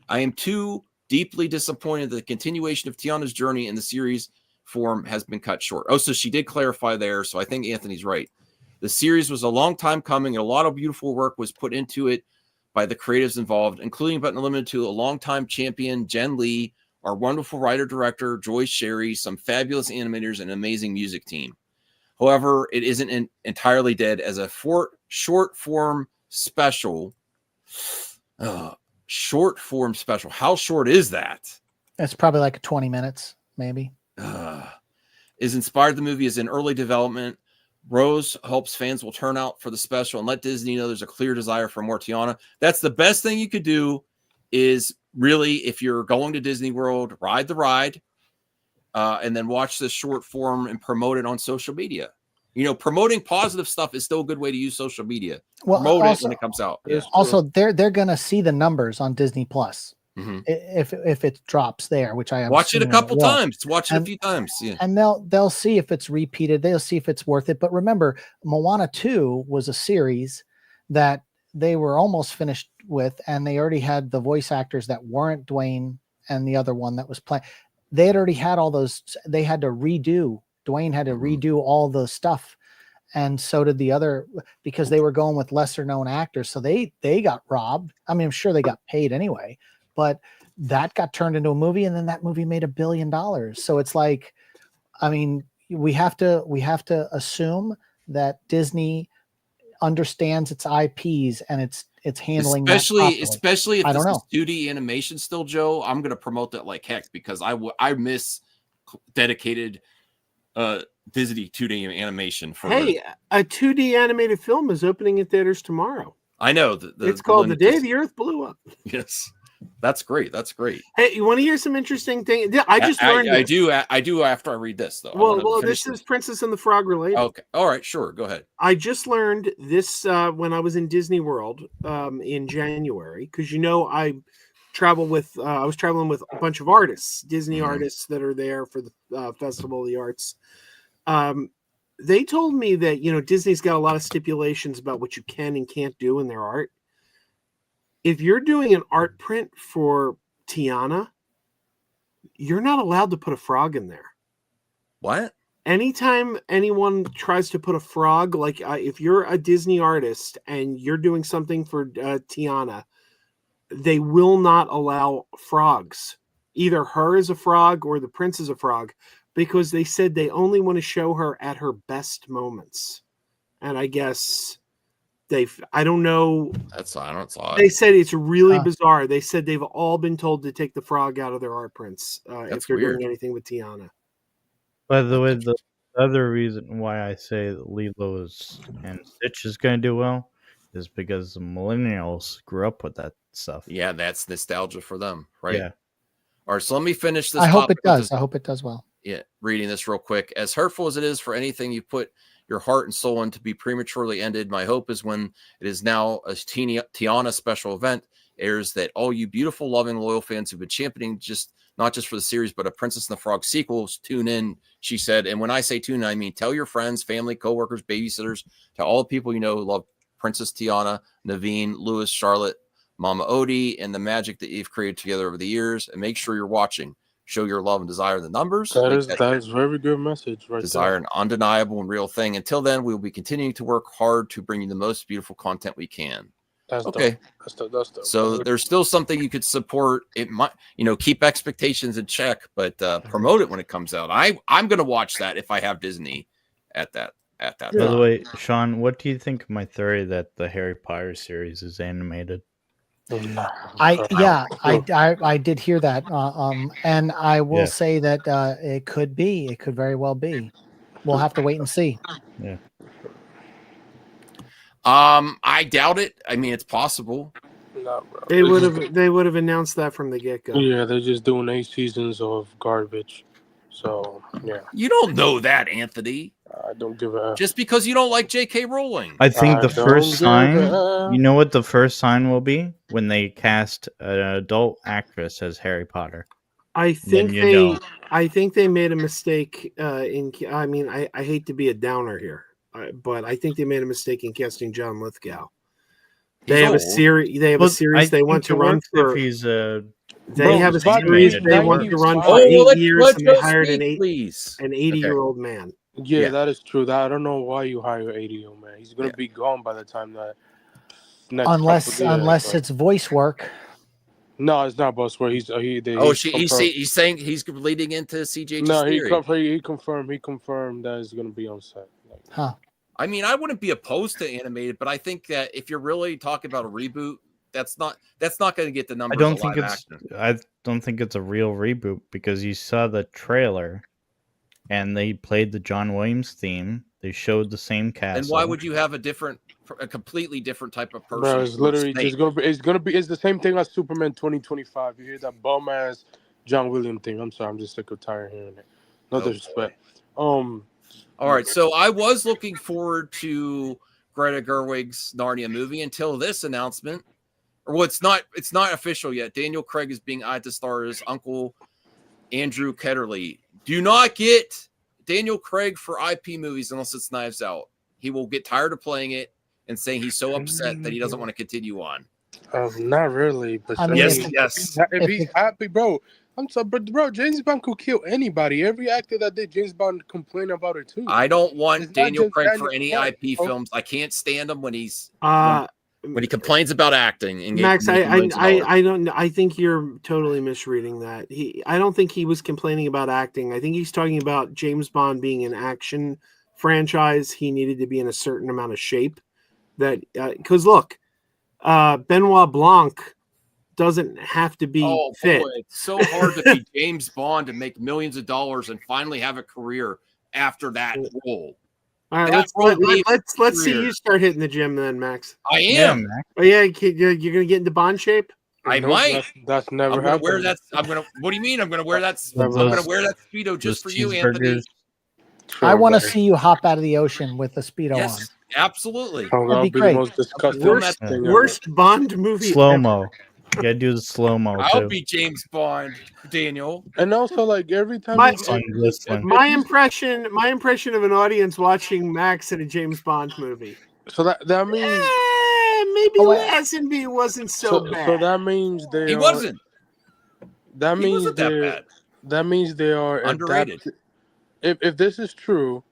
I am too deeply disappointed that the continuation of Tiana's journey in the series form has been cut short. Oh, so she did clarify there, so I think Anthony's right. The series was a long time coming, and a lot of beautiful work was put into it by the creatives involved, including but not limited to a longtime champion, Jen Lee, our wonderful writer-director, Joyce Sherry, some fabulous animators, and an amazing music team. However, it isn't entirely dead. As a short-form special, Short form special. How short is that? It's probably like 20 minutes, maybe. Is inspired the movie is in early development. Rose hopes fans will turn out for the special and let Disney know there's a clear desire for more Tiana. That's the best thing you could do is really, if you're going to Disney World, ride the ride and then watch this short form and promote it on social media. You know, promoting positive stuff is still a good way to use social media. Well, Promote also, it when it comes out. Yeah. Also, they're going to see the numbers on Disney Plus. Mm-hmm. If it drops there, which I am watch it a couple times. Watch it a few times. Yeah. And they'll see if it's repeated. They'll see if it's worth it. But remember, Moana 2 was a series that they were almost finished with, and they already had the voice actors that weren't Dwayne and the other one that was playing. They had already had all those. They had to redo. Dwayne had to redo all the stuff, and so did the other, because they were going with lesser known actors. So they got robbed. I mean, I'm sure they got paid anyway. But that got turned into a movie, and then that movie made $1 billion. So it's like, I mean, we have to assume that Disney understands its IPs and it's handling especially if I don't know 2D animation still, Joe. I'm going to promote that like heck because I miss dedicated Disney 2D animation. For a 2D animated film is opening in theaters tomorrow. I know it's called The Day the Earth Blew Up. Yes, that's great. That's great. Hey, you want to hear some interesting thing? I just learned. I do after I read this though. Well, this is Princess and the Frog related. Okay, all right, sure, go ahead. I just learned this when I was in Disney World in January, because I travel with I was traveling with a bunch of artists, Disney artists that are there for the Festival of the Arts. They told me that Disney's got a lot of stipulations about what you can and can't do in their art. If you're doing an art print for Tiana, you're not allowed to put a frog in there. What? Anytime anyone tries to put a frog, like if you're a Disney artist and you're doing something for Tiana, they will not allow frogs. Either her as a frog or the prince as a frog, because they said they only want to show her at her best moments. And I guess I don't know. I don't saw it. They said it's really bizarre. They said they've all been told to take the frog out of their art prints if they're doing anything with Tiana. By the way, the other reason why I say that Lilo and Stitch is going to do well is because the millennials grew up with that stuff. Yeah, that's nostalgia for them, right? Yeah. All right, so let me finish this. I hope it does. I hope it does well. Yeah, reading this real quick. As hurtful as it is for anything you put your heart and soul in to be prematurely ended, my hope is when it is now a Tiana special event airs that all you beautiful, loving, loyal fans who've been championing not just for the series, but a Princess and the Frog sequels, tune in, she said. And when I say tune in, I mean tell your friends, family, coworkers, babysitters, to all the people you know who love Princess Tiana, Naveen, Louis, Charlotte, Mama Odie, and the magic that you've created together over the years. And make sure you're watching. Show your love and desire the numbers. That is very good message, right? Desire there. an undeniable and real thing. Until then, we will be continuing to work hard to bring you the most beautiful content we can. That's okay. Dope. That's dope. So there's still something you could support. It might, keep expectations in check, but promote it when it comes out. I'm going to watch that if I have Disney at that. By the way, Sean, what do you think of my theory that the Harry Potter series is animated? I did hear that, and I will say that it could very well be. We'll have to wait and see. Yeah. I doubt it. I mean, it's possible. No, bro. They would have announced that from the get-go. Yeah, they're just doing 8 seasons of garbage. So yeah, you don't know that, Anthony. I don't give a just because you don't like J.K. Rowling. I think the first sign, you know what the first sign will be when they cast an adult actress as Harry Potter. I think they made a mistake. I hate to be a downer here, but I think they made a mistake in casting John Lithgow. They have a series. They have a series they want to run for. They have a series they want to run for 8 years, and they hired an 80-year-old man. Yeah, that is true. I don't know why you hire an 80-year-old man. He's gonna be gone by the time that. Unless it's voice work. No, it's not voice work. He's saying he's leading into CJ's theory. He confirmed that he's gonna be on set. Huh. I mean, I wouldn't be opposed to animated, but I think that if you're really talking about a reboot, that's not going to get the numbers. I don't of think live it's. action. I don't think it's a real reboot because you saw the trailer, and they played the John Williams theme. They showed the same cast. And why would you have a completely different type of person? Bro, it's literally Snape? just it's the same thing as Superman 2025. You hear that bum ass John Williams thing. I'm sorry, I'm just sick of tired of hearing it. No disrespect. All right, so I was looking forward to Greta Gerwig's Narnia movie until this announcement. Well, it's not official yet. Daniel Craig is being eyed to star as Uncle Andrew Ketterly. Do not get Daniel Craig for IP movies unless it's Knives Out. He will get tired of playing it and saying he's so upset that he doesn't want to continue on. Not really, but I mean, yes. If he's happy, bro. I'm sorry, but bro, James Bond could kill anybody. Every actor that did James Bond complained about it too. I don't want It's not Daniel just Craig Daniel for any Craig, IP bro. films. I can't stand him when he's When he complains about acting. And Max, making millions of dollars. I don't. I think you're totally misreading that. I don't think he was complaining about acting. I think he's talking about James Bond being an action franchise. He needed to be in a certain amount of shape. That because look, Benoit Blanc doesn't have to be fit. Boy, it's so hard to be James Bond and make millions of dollars and finally have a career after that role. All right, That let's see career. you start hitting the gym then, Max. I am. Max. Oh yeah, you're gonna get into Bond shape. I Nope, might. That's never I'm gonna happened. wear that. What do you mean? I'm gonna wear that. I'm Those- gonna wear that Speedo just for Those you, Anthony. cheeseburgers. Sure, I want to buddy. see you hop out of the ocean with a Speedo Yes, absolutely. Oh, that'll be be great. the most disgusting Worst, thing ever. worst Bond movie. Slow mo. You gotta do the slow mo I'll too. be James Bond, Daniel. And also, like every time My- you- Sun glistening. My impression of an audience watching Max in a James Bond movie. so that means Maybe Oh, wait. Lazenby wasn't so bad. so that means they He are, wasn't. That He means wasn't that they're bad. that means they are Underrated. If this is true,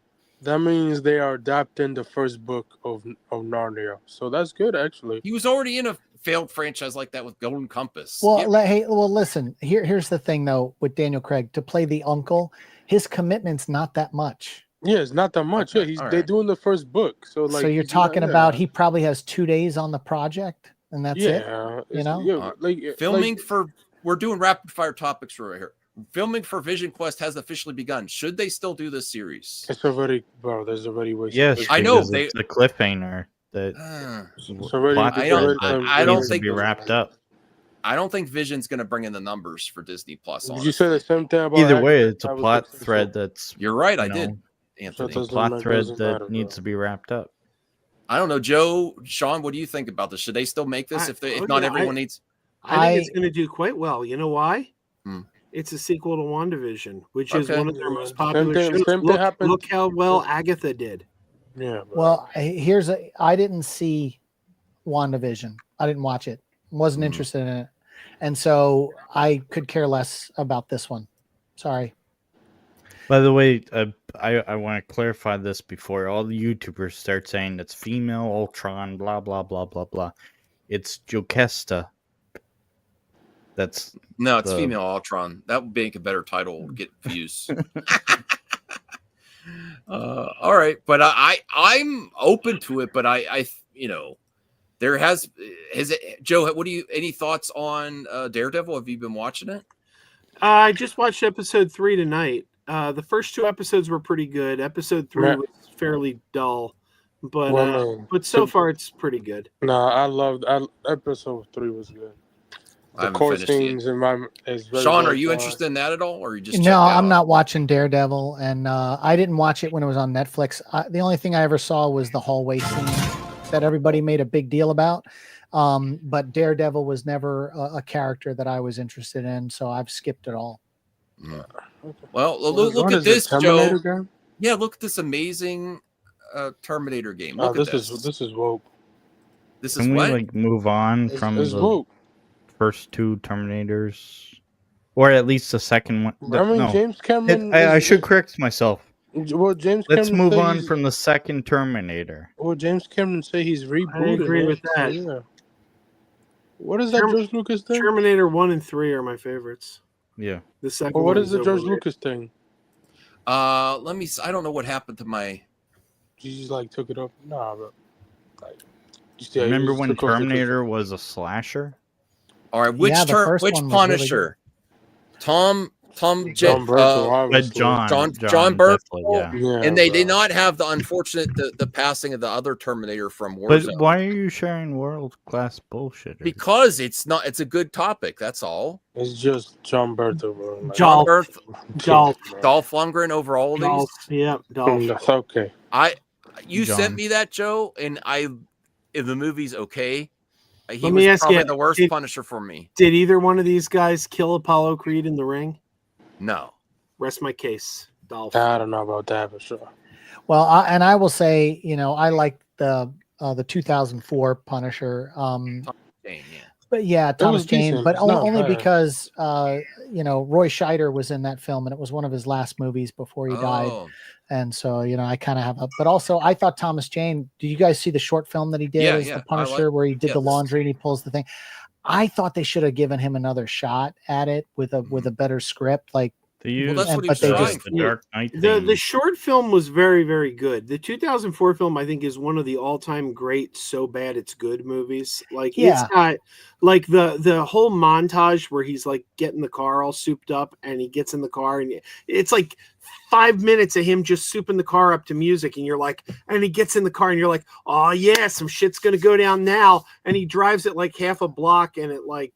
that means they are adapting the first book of Narnia. So that's good, actually. He was already in a failed franchise like that with Golden Compass. Well, Yeah. listen. Here's the thing, though, with Daniel Craig to play the uncle, his commitment's not that much. Yeah, it's not that much. Okay, Yeah, all they're right. doing the first book. So like, So you're he's talking not- about yeah. he probably has 2 days on the project, and that's it. Yeah, You it's- know? yeah, like Filming like, for we're doing rapid fire topics right here. Filming for Vision Quest has officially begun. Should they still do this series? It's already, bro. There's already way. Yes, I know, because it's a cliffhanger that It's already. plot I don't- thread that I don't needs to think- be wrapped up. I don't think Vision's going to bring in the numbers for Disney Plus. Did you say the same thing about? Either way, Agatha? it's a I was plot gonna say thread so. that's You're right. I you did, know, Anthony. doesn't plot matter, thread doesn't that matter, needs bro. to be wrapped up. I don't know, Joe, Sean. What do you think about this? Should they still make this if not everyone needs? I think it's going to do quite well. You know why? Hmm. It's a sequel to WandaVision, which is Okay. one of their most Same popular thing- shows. same thing Look, happened- look how well Agatha did. Yeah. Bro. Well, I didn't see WandaVision. I didn't watch it. Wasn't interested in it, and so I could care less about this one. Sorry. By the way, I want to clarify this before all the YouTubers start saying it's female Ultron, blah blah blah blah blah. It's Jokesta. That's No, it's the- female Ultron. That would make a better title. Get views. All right, but I'm open to it. But I there has it. Joe, what do you? Any thoughts on Daredevil? Have you been watching it? I just watched episode 3 tonight. The first 2 episodes were pretty good. Episode 3 Yeah. was fairly dull, but Well, no. but so far it's pretty good. No, I loved. Episode 3 was good. I The haven't core finished it yet. scenes in my is very. Sean, very are you fun. interested in that at all, or are you just No, checked I'm out? not watching Daredevil, and I didn't watch it when it was on Netflix. The only thing I ever saw was the hallway scene that everybody made a big deal about. But Daredevil was never a character that I was interested in, so I've skipped it all. Well, look What at is it, this, Terminator Joe. game? Yeah, look at this amazing Terminator game. Oh, Look at this is woke. This is Can we what? like move on from It's the woke. first 2 Terminators, or at least the second one? I mean, No. James Cameron. I is- should correct myself. Well, James. Let's Cameron move say on he's- from the second Terminator. Well, James Cameron say he's rebooting. I agree it, with so that. yeah. What is that Term- George Lucas thing? Terminator 1 and 3 are my favorites. Yeah. The second Well, what one is the George overrated. Lucas thing? Let me. I don't know what happened to my. You just like took it up. Nah, bro. Yeah, Remember when Terminator was a slasher? All right, which Yeah, the term? first Which one was really Punisher? Tom John Jet, Berto, obviously. John definitely, Berto, Yeah, and they did bro. not have the unfortunate the passing of the other Terminator from But Warzone why are you sharing world class bullshit? because it's a good topic. That's all. It's just John Berto, bro. Like, John Dolph. Berth, Dolph. Dolph Lundgren over all of these. Dolph. Yep. Dolph. That's okay. You John. sent me that, Joe, and if the movie's okay, he Let was me ask probably you, the worst did- Punisher for me. Did either one of these guys kill Apollo Creed in the ring? No. Rest my case. Dolph. I don't know about that for sure. Well, I will say, I like the 2004 Punisher. Jane, yeah. But yeah, Thomas was Jane, decent. but It's not only bad. because Roy Scheider was in that film, and it was one of his last movies before he died. Oh. And so, I kind of have a, but also I thought Thomas Jane, did you guys see the short film that he did Yeah, as yeah, the Punisher where he did yeah, the this- laundry and he pulls the thing? I thought they should have given him another shot at it with a better script. Like, They used that's what he was but they trying just for. the Dark Knight The theme. short film was very, very good. The 2004 film, I think, is one of the all-time great "so bad it's good" movies. Like, Yeah. it's got like the whole montage where he's like getting the car all souped up, and he gets in the car, and it's like 5 minutes of him just souping the car up to music, and you're like, and he gets in the car, and you're like, oh yeah, some shit's gonna go down now, and he drives it like half a block, and it like.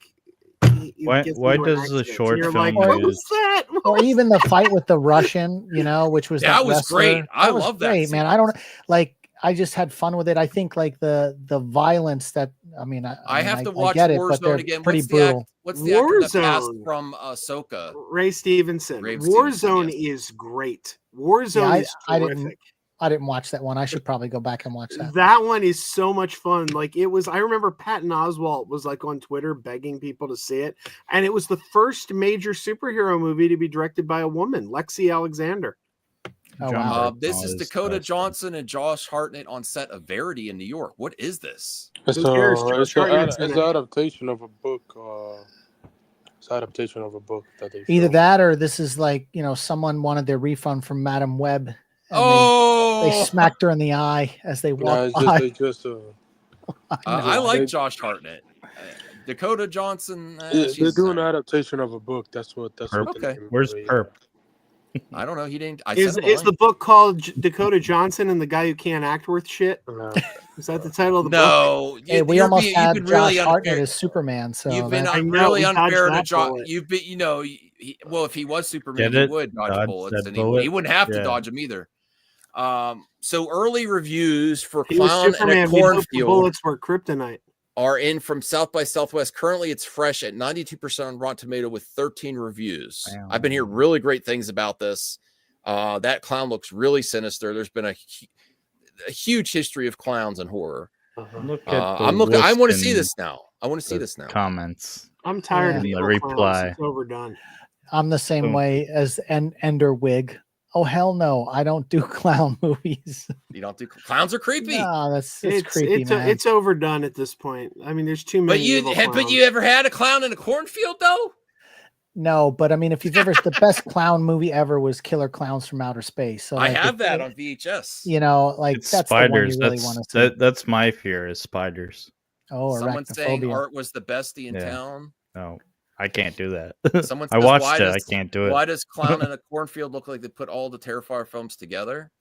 Why gets does into an the accident. short And you're film like, what was use- that? What or was even the fight with the Russian, which was That was wrestler. great. I was love that great, man. scene. I don't like. I just had fun with it. I think like the violence that I have to watch get it, but they're Warzone again. pretty What's the actor that passed Warzone. from Ahsoka? Ray Stevenson. Ray Stevenson, Warzone yes. is great. Warzone Yeah, is I terrific. didn't watch that one. I should probably go back and watch that. That one is so much fun. Like it was, I remember Patton Oswalt was like on Twitter begging people to see it. And it was the first major superhero movie to be directed by a woman, Lexi Alexander. Oh, wow. This is Dakota Johnson and Josh Hartnett on set of Verity in New York. What is this? It's Who cares? Josh Hartnett's in it's it. an adaptation of a book. It's an adaptation of a book that they Either filmed. that or this is like, someone wanted their refund from Madam Web. And Oh, they smacked her in the eye as they No, walked it's by. just I like They- Josh Hartnett. Dakota Johnson. they're she's, doing an adaptation of a book. That's what the Okay. name Where's of it is. Perp? I don't know. He didn't. I Is sent him a the link. book called Dakota Johnson and the Guy Who Can't Act Worth Shit? No. Is that the title of the book? No, Hey, we you're almost being- had you've been Josh really Hartnett unfair. as Superman. So You've been that- I know, really we dodged unfair to that Josh. bullet. You've been, well, if he was Superman, Get he it? would dodge Dodge bullets, that and bullet? he wouldn't have to Yeah. dodge them either. So early reviews for He was Clown and a Superman. We'd hope the Cornfield bullets were kryptonite. are in from South by Southwest. Currently, it's fresh at 92% on Rotten Tomato with 13 reviews. Wow. I've been hearing really great things about this. That clown looks really sinister. There's been a huge history of clowns and horror. Look at the I'm looking. I want to see Wilson- this now. I want to see the this now. Comments. I'm tired Yeah. of The evil reply. clowns. It's overdone. I'm the same Boom. way as Ender Wig. Oh hell no, I don't do clown movies. You don't do clowns are creepy. No, that's creepy, It's man. it's overdone at this point. I mean, there's too many. But you evil have, but clowns. you ever had a clown in a cornfield though? No, but I mean, if you've ever, the best clown movie ever was Killer Clowns from Outer Space. So I like, have if- that on VHS. like It's that's spiders. the one you really want That's to see. that's my fear is spiders. Oh, Someone's saying arachnophobia. Art was the bestie in Yeah. town. No, I can't do that. Someone I says, watched why it. does, I can't do it. Why does Clown in a Cornfield look like they put all the Terrifier films together?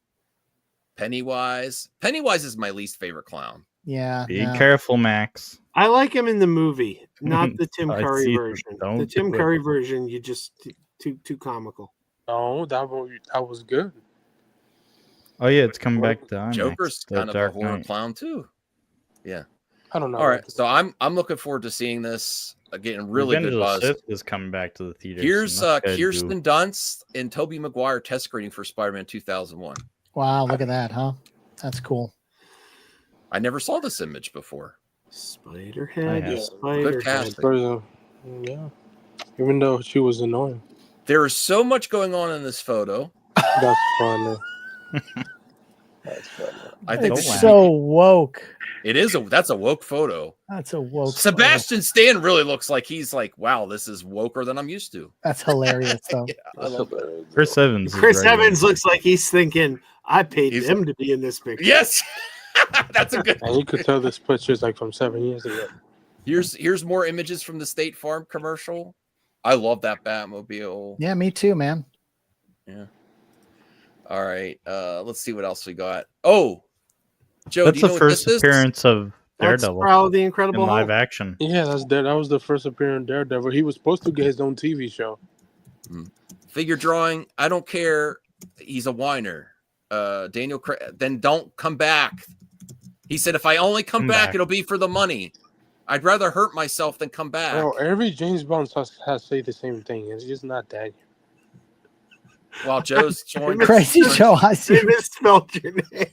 Pennywise. Pennywise is my least favorite clown. Yeah. Be no. careful, Max. I like him in the movie, not the Tim I Curry see. version. Don't The Tim do it. Curry version, you just too comical. Oh, that was good. Oh yeah, it's coming back to IMAX, Joker's the kind of a Dark horror Knight. clown too. Yeah. I don't know. All right. So I'm looking forward to seeing this. Getting really Revenge good of the buzz. Sith is coming back to the theaters. Here's and that's gotta Kirsten do- Dunst and Tobey Maguire test screening for Spider-Man 2001. Wow, look at that, huh? That's cool. I never saw this image before. Spiderhead, have. Good Spiderhead. casting. Yeah. Even though she was annoying. There is so much going on in this photo. That's funny. That's funny. I think It's this should so woke. be- that's a woke photo. That's a woke. photo. Sebastian Stan really looks like he's like, wow, this is woker than I'm used to. That's hilarious, though. I love that. Chris Evans. is Chris right in Evans it. looks like he's thinking, I paid He's- them to be in this picture. Yes. That's a good. And you could tell this picture's like from 7 years ago. Here's more images from the State Farm commercial. I love that Batmobile. Yeah, me too, man. Yeah. All right. Let's see what else we got. Oh, Joe, That's do you the know what first this is? appearance of That's Daredevil probably the Incredible in live Hulk. action. Yeah, that was the first appearance of Daredevil. He was supposed to get his own TV show. Figure drawing. I don't care. He's a whiner. Daniel, then don't come back. He said, if I only come back, it'll be for the money. I'd rather hurt myself than come back. Bro, every James Bond has say the same thing. It's just not that. While Joe's joined. Crazy Joe, I see. They misspelled your name.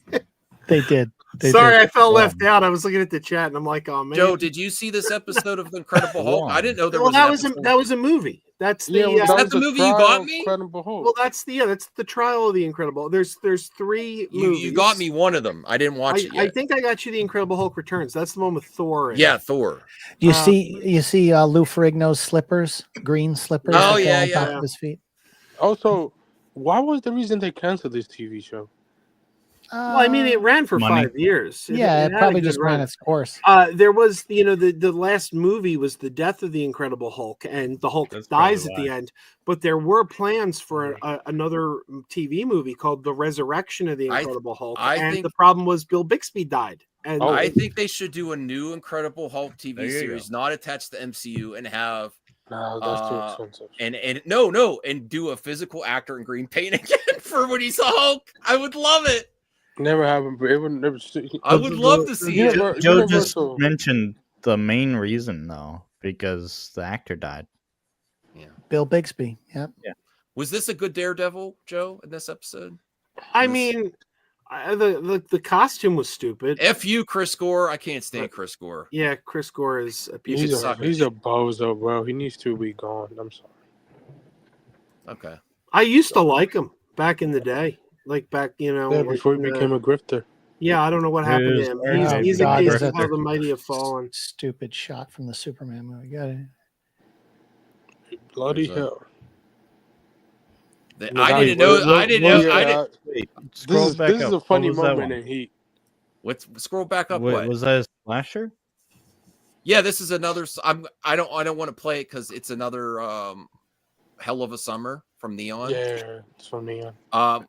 They did. Sorry, I felt left out. I was looking at the chat and I'm like, oh man. Joe, did you see this episode of The Incredible Hulk? I didn't know there was. That was a movie. That's the is that the movie you got me? Well, that's the trial of the Incredible. There's 3 movies. You got me one of them. I didn't watch it yet. I think I got you the Incredible Hulk Returns. That's the one with Thor. Yeah, Thor. You see Lou Ferrigno's slippers, green slippers. Oh, that go yeah, on top yeah. of his feet. Also, why was the reason they canceled this TV show? Well, I mean, it ran for Money. 5 years. It had a probably good just ran its course. There was, the last movie was the death of the Incredible Hulk, and the Hulk dies at the end. But there were plans for another TV movie called The Resurrection of the Incredible Hulk, and the problem was Bill Bixby died. And I think they should do a new Incredible Hulk TV series, not attached to MCU, and have. No, that's too expensive. And do a physical actor in green paint again for when he's a Hulk. I would love it. Never happened, but it would never. I would love to see it. Joe just mentioned the main reason though, because the actor died. Yeah, Bill Bixby. Yep. Yeah. Was this a good Daredevil, Joe, in this episode? I mean, the costume was stupid. F you, Chris Gore. I can't stand Chris Gore. Yeah, Chris Gore is a piece He's of a bozo, bro. He needs to be gone. I'm sorry. Okay. I used to like him back in the day. Like back, before he became a grifter. Yeah, I don't know what happened to him. He's a case of how the mighty have fallen. Stupid shot from the Superman movie. Got it. Bloody hell. I didn't know. Scroll back this up. is a funny What was that moment one? in Heat. Scroll back up. Wait, what was that a slasher? Yeah, this is another. I don't want to play it because it's another Hell of a Summer from Neon. Yeah, it's from Neon.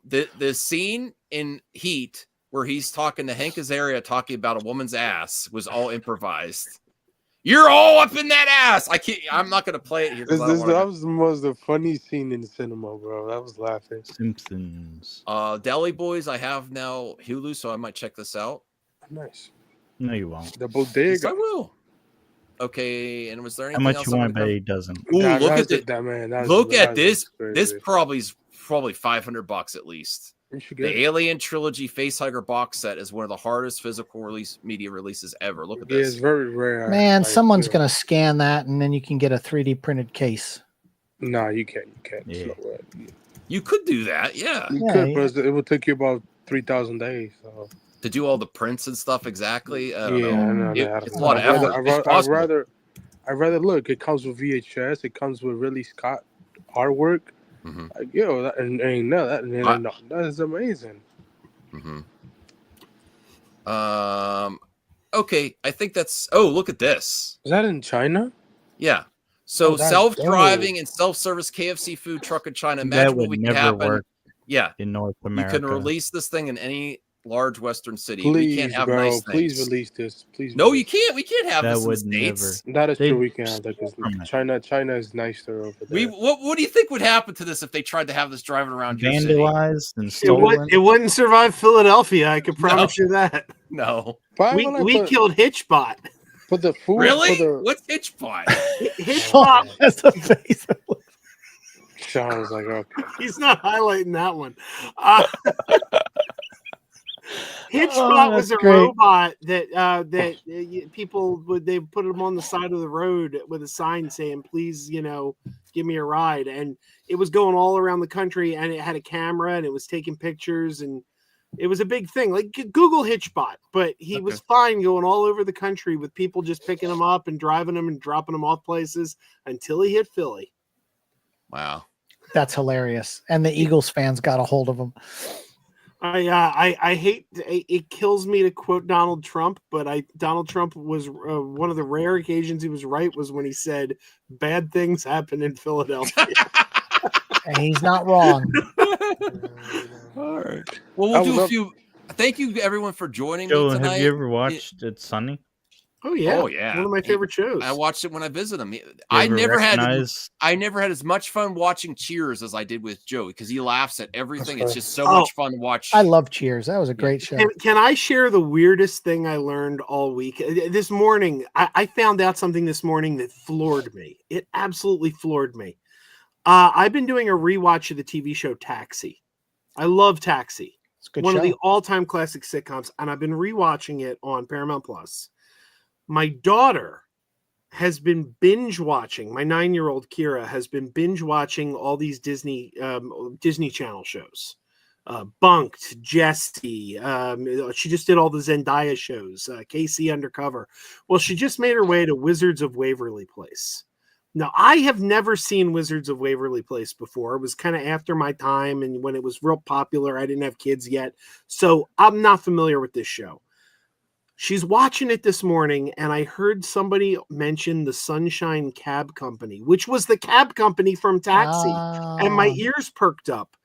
The scene in Heat where he's talking to Hank Azaria talking about a woman's ass was all improvised. You're all up in that ass. I'm not gonna play it here. That was the funniest scene in the cinema, bro. I was laughing. Simpsons. Deli Boys. I have now Hulu, so I might check this out. Nice. No, you won't. The bodega. Yes, I will. Okay, and was there anything How much else you want to bet he doesn't? Ooh, Nah, look at that's this. that, man. Look at this. Crazy. This probably $500 at least. You should get The it. Alien Trilogy Facehugger box set is one of the hardest physical media releases ever. Look at Yeah, this. it's very rare. Man, Like, someone's you know. gonna scan that, and then you can get a 3D printed case. Nah, you can't. You can't. Yeah. It's no way. You could do that, yeah. You Yeah, could, yeah. but it would take you about 3,000 days. So. To do all the prints and stuff exactly. I don't Yeah, know. I know. It's a lot of effort. I'd rather look. It comes with VHS. It comes with Ridley Scott artwork. Mm-hmm. Like, yo, that is amazing. Mm-hmm. Okay, I think that's. Oh, look at this. Is that in China? Yeah. So Oh, that's self-driving dope. and self-service KFC food truck in China. That Imagine what would we can never happen. work Yeah. in North You America. can release this thing in any large Western city. Please, we can't have bro. nice things. Please release this. Please. No, release you can't. We can't have That this in the would States. never. That is They true. We can have that stole from it. because China is nicer over there. What do you think would happen to this if they tried to have this driving around your city? Vandalized and stolen. It wouldn't survive Philadelphia. I can promise you that. No. We killed Hitchbot. But the food. Really? For the, What's Hitchbot? Hitchbot. That's the face. Sean was like, okay. He's not highlighting that one. Hitchbot Oh, was that's a great. robot that people they put him on the side of the road with a sign saying, "Please, give me a ride." And it was going all around the country, and it had a camera, and it was taking pictures, and it was a big thing. Like Google Hitchbot, but he was fine going all over the country with people just picking him up and driving him and dropping him off places until he hit Philly. Wow. That's hilarious. And the Eagles fans got a hold of him. I hate it. Kills me to quote Donald Trump, but Donald Trump was one of the rare occasions he was right was when he said bad things happen in Philadelphia. And he's not wrong. All right. Well, we'll do a few. Thank you, everyone, for joining Joe, me tonight. have you ever watched It's Sunny? Oh yeah, Oh yeah, one of my favorite shows. I watched it when I visited him. You I ever never recognize- had as much fun watching Cheers as I did with Joe because he laughs at everything. It's right. just so much fun to watch. I love Cheers. That was a great show. Can I share the weirdest thing I learned all week? This morning, I found out something this morning that floored me. It absolutely floored me. I've been doing a rewatch of the TV show Taxi. I love Taxi. It's a good One show. of the all-time classic sitcoms, and I've been rewatching it on Paramount Plus. My daughter has been binge watching. My 9-year-old Kira has been binge watching all these Disney Channel shows. Bunked, Jessie. She just did all the Zendaya shows. KC Undercover. Well, she just made her way to Wizards of Waverly Place. Now, I have never seen Wizards of Waverly Place before. It was kind of after my time, and when it was real popular, I didn't have kids yet, so I'm not familiar with this show. She's watching it this morning, and I heard somebody mention the Sunshine Cab Company, which was the cab company from Taxi, and my ears perked up.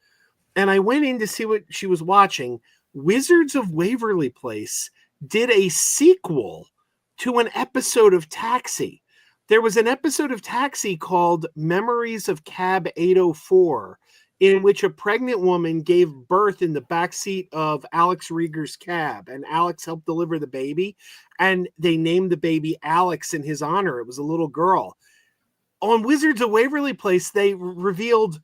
And I went in to see what she was watching. Wizards of Waverly Place did a sequel to an episode of Taxi. There was an episode of Taxi called Memories of Cab 804, in which a pregnant woman gave birth in the backseat of Alex Rieger's cab, and Alex helped deliver the baby, and they named the baby Alex in his honor. It was a little girl. On Wizards of Waverly Place, they revealed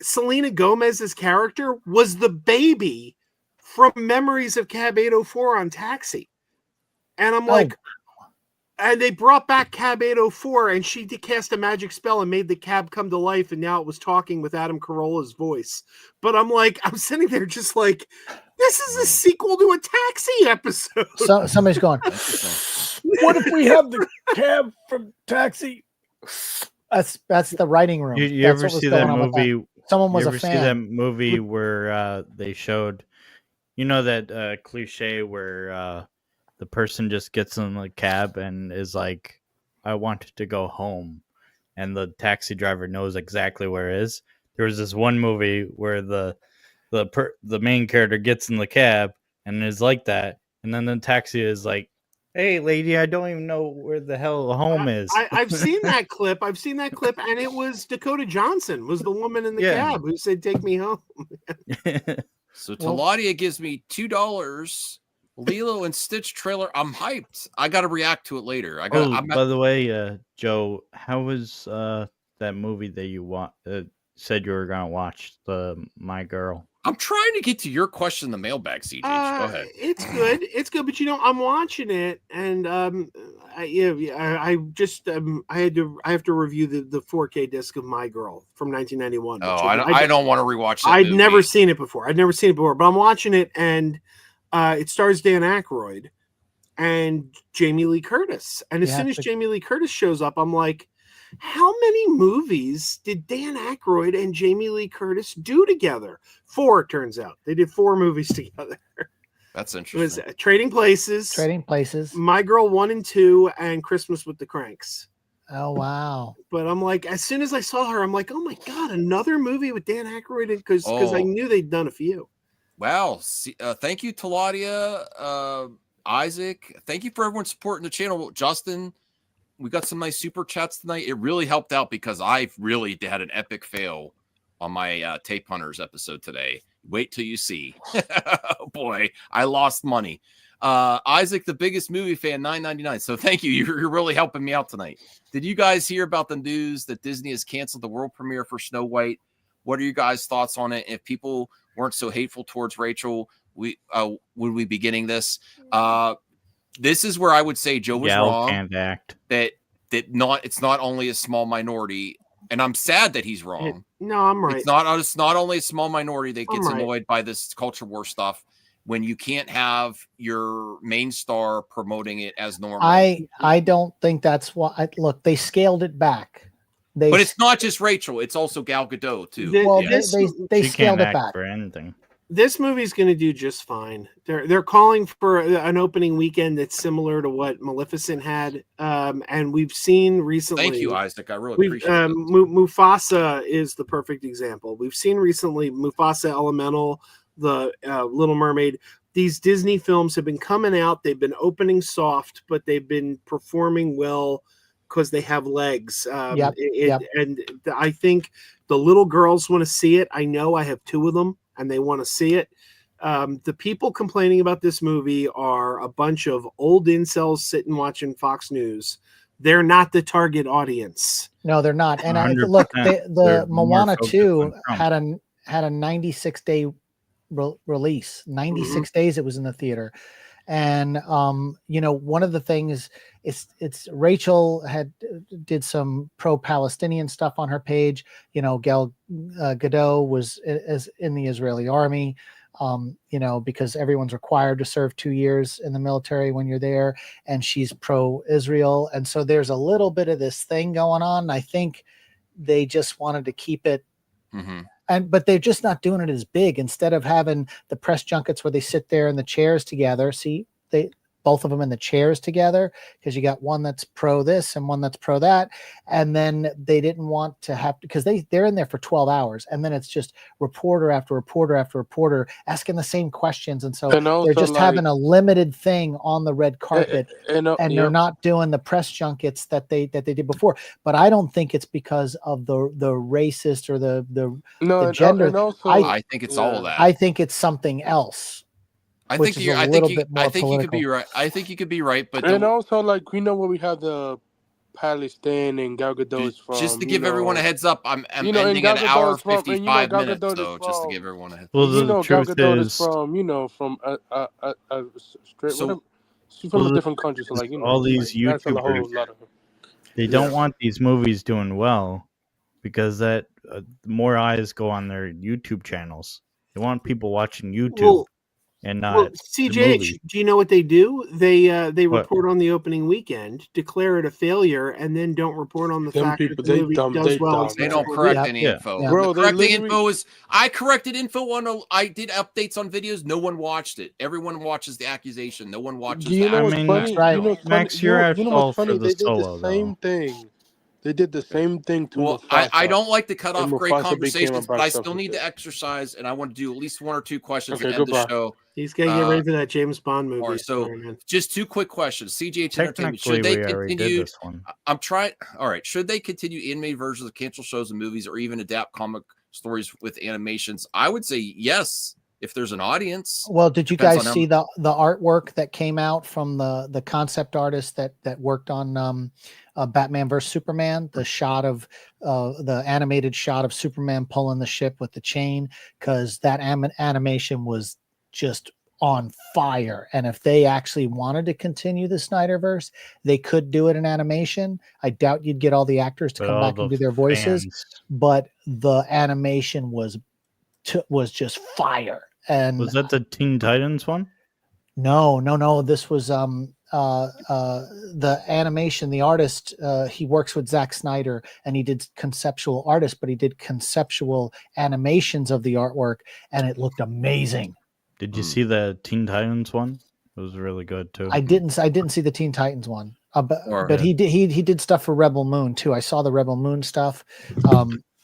Selena Gomez's character was the baby from Memories of Cab 804 on Taxi. And I'm like, and they brought back Cab 804, and she cast a magic spell and made the cab come to life, and now it was talking with Adam Carolla's voice. But I'm like, I'm sitting there just like, this is a sequel to a Taxi episode. So somebody's going, What if we have the cab from Taxi? That's the writing room. You That's ever what was see going that on with movie? Someone was you a ever see fan. that movie where they showed, you know, that cliche where the person just gets in the cab and is like, I wanted to go home. And the taxi driver knows exactly where it is. There was this one movie where the main character gets in the cab and is like that. And then the taxi is like, hey, lady, I don't even know where the hell home is. I've seen that clip. And it was Dakota Johnson was the woman in the cab who said, take me home. So Taladia gives me $2. Lilo and Stitch trailer. I'm hyped. I got to react to it later. By the way, Joe, how was that movie that you said you were gonna watch, the My Girl? I'm trying to get to your question in the mailbag, CJ. Go ahead. It's good. It's good, but I'm watching it, and I have to review the 4K disc of My Girl from 1991. Oh, I don't want to rewatch that. I'd never seen it before. But I'm watching it, and it stars Dan Aykroyd and Jamie Lee Curtis. And as soon as Jamie Lee Curtis shows up, I'm like, how many movies did Dan Aykroyd and Jamie Lee Curtis do together? 4, it turns out. They did 4 movies together. That's interesting. It was Trading Places, My Girl 1 and 2, and Christmas with the Cranks. Oh, wow. But I'm like, as soon as I saw her, I'm like, oh my God, another movie with Dan Aykroyd, because I knew they'd done a few. Wow. Thank you, Taladia, Isaac. Thank you for everyone supporting the channel. Justin, we got some nice super chats tonight. It really helped out because I really had an epic fail on my Tape Hunters episode today. Wait till you see. Oh boy, I lost money. Isaac, the biggest movie fan, $9.99. So thank you. You're really helping me out tonight. Did you guys hear about the news that Disney has canceled the world premiere for Snow White? What are you guys' thoughts on it? If people weren't so hateful towards Rachel, would we be getting this? This is where I would say Joe was wrong. Can't act. It's not only a small minority, and I'm sad that he's wrong. No, I'm right. It's not only a small minority that gets annoyed by this culture war stuff when you can't have your main star promoting it as normal. I don't think that's why. Look, they scaled it back. But it's not just Rachel; it's also Gal Gadot too. They scaled it back for anything. This movie's going to do just fine. They're calling for an opening weekend that's similar to what Maleficent had, and we've seen recently. Thank you, Isaac. I really appreciate it. Mufasa is the perfect example. We've seen recently Mufasa, Elemental, the Little Mermaid. These Disney films have been coming out. They've been opening soft, but they've been performing well because they have legs. And I think the little girls want to see it. I know I have 2 of them, and they want to see it. The people complaining about this movie are a bunch of old incels sitting watching Fox News. They're not the target audience. No, they're not. And look, the Moana 2 had a 96-day release. 96 days it was in the theater. And one of the things it's Rachel did some pro-Palestinian stuff on her page. Gal Gadot was in the Israeli army, because everyone's required to serve 2 years in the military when you're there, and she's pro-Israel. And so there's a little bit of this thing going on. And I think they just wanted to keep it. But they're just not doing it as big. Instead of having the press junkets where they sit there in the chairs together, both of them in the chairs together, because you got one that's pro this and one that's pro that. And then they didn't want to have, because they're in there for 12 hours, and then it's just reporter after reporter after reporter asking the same questions. And so they're just having a limited thing on the red carpet, and they're not doing the press junkets that they did before. But I don't think it's because of the racist or the gender. I think it's all of that. I think it's something else. I think you could be right. I think you could be right, but also where we have the Palestine and Gal Gadot is from. Just to give everyone a heads up, I'm ending an hour 55 minutes, so just to give everyone a heads up. Well, the Gal truth Gadot is from she's from a different country, so all these YouTubers, they don't want these movies doing well because that more eyes go on their YouTube channels. They want people watching YouTube. And not CJH, do you know what they do? They report on the opening weekend, declare it a failure, and then don't report on the fact that the movie does well. They don't correct any info. Bro, correcting info is I corrected info on I did updates on videos. No one watched it. Everyone watches the accusation. No one watches. Max, you're at fault for the solo. Same thing. They did the same thing to Mufasa. I don't like to cut off great conversations, but I still need to exercise, and I want to do at least 1 or 2 questions at the end of the show. He's got to get ready for that James Bond movie. Right, so just 2 quick questions. CGH Entertainment, should they continue? I'm trying. All right, should they continue animated versions of cancel shows and movies, or even adapt comic stories with animations? I would say yes, if there's an audience. Well, did you guys see the artwork that came out from the concept artist that worked on Batman vs Superman? The shot of the animated shot of Superman pulling the ship with the chain, because that animation was just on fire. And if they actually wanted to continue the Snyderverse, they could do it in animation. I doubt you'd get all the actors to come back and do their voices, but the animation was just fire. And was that the Teen Titans one? No. This was the animation. The artist, he works with Zack Snyder, and he did conceptual artists, but he did conceptual animations of the artwork, and it looked amazing. Did you see the Teen Titans one? It was really good too. I didn't see the Teen Titans one, but he did stuff for Rebel Moon too. I saw the Rebel Moon stuff,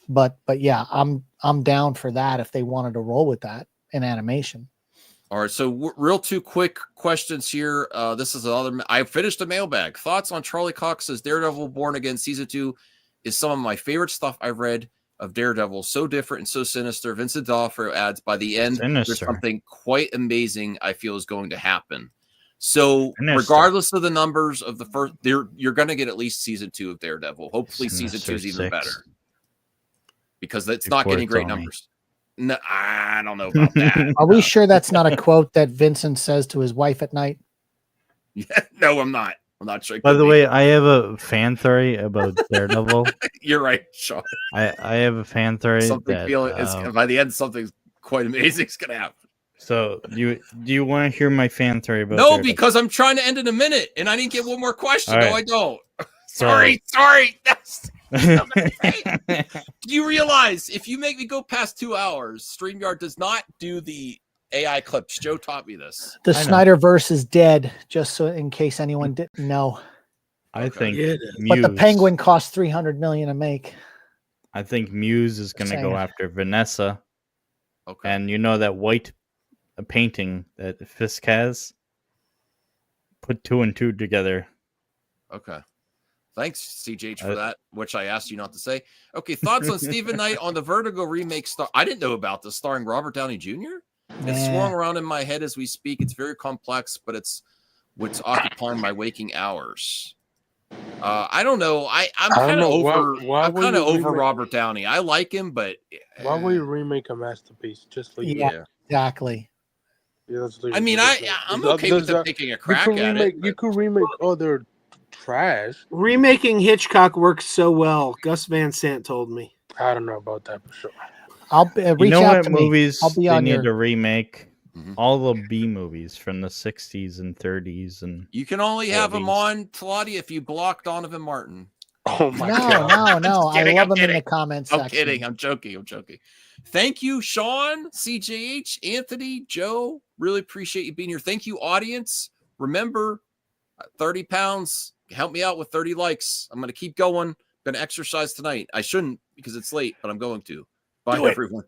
but yeah, I'm down for that if they wanted to roll with that in animation. All right, so real 2 quick questions here. This is another. I finished the mailbag. Thoughts on Charlie Cox's Daredevil Born Again season 2 is some of my favorite stuff I've read of Daredevil. So different and so sinister. Vincent D'Onofrio adds, by the end, there's something quite amazing I feel is going to happen. So regardless of the numbers of the first, you're going to get at least season 2 of Daredevil. Hopefully season 2 is even better, because it's not getting great numbers. No, I don't know about that. Are we sure that's not a quote that Vincent says to his wife at night? Yeah, no, I'm not. I'm not sure. By the way, I have a fan theory about Daredevil. You're right, Sean. I have a fan theory. By the end, something quite amazing is going to happen. So, do you want to hear my fan theory about No, Daredevil? because I'm trying to end in a minute, and I didn't get one more question. Right. No, I don't. Sorry. Do you realize if you make me go past 2 hours, StreamYard does not do the AI clips? Joe taught me this. The Snyderverse is dead, just so in case anyone didn't know. I think But the Muse- Penguin cost $300 million to make. I think Muse is going to go Saying. after Vanessa. Okay. And you know that white painting that Fisk has? Put 2 and 2 together. Okay. Thanks, CJH, for that, which I asked you not to say. Okay, thoughts on Stephen Knight on the Vertigo remake star? I didn't know about this, starring Robert Downey Jr. It's swirling around in my head as we speak. It's very complex, but it's what's occupying my waking hours. I don't know. I'm kind of over. I'm kind of over Robert Downey. I like him, but why would you remake a masterpiece? Just like Exactly. Yeah, I mean, I'm okay with them taking a crack at it. You could remake other trash. Remaking Hitchcock works so well. Gus Van Sant told me. I don't know about that for sure. I'll reach you know out what to movies me. I'll be they on need your... to remake? All the B movies from the 60s and 30s. And you can only have them on, Claudia, if you block Donovan Martin. Oh my God. No. I love them in the comments I'm section. kidding. I'm joking. Thank you, Sean, CJH, Anthony, Joe. Really appreciate you being here. Thank you, audience. Remember, 30 pounds. Help me out with 30 likes. I'm going to keep going. I'm going to exercise tonight. I shouldn't because it's late, but I'm going to. Bye, everyone.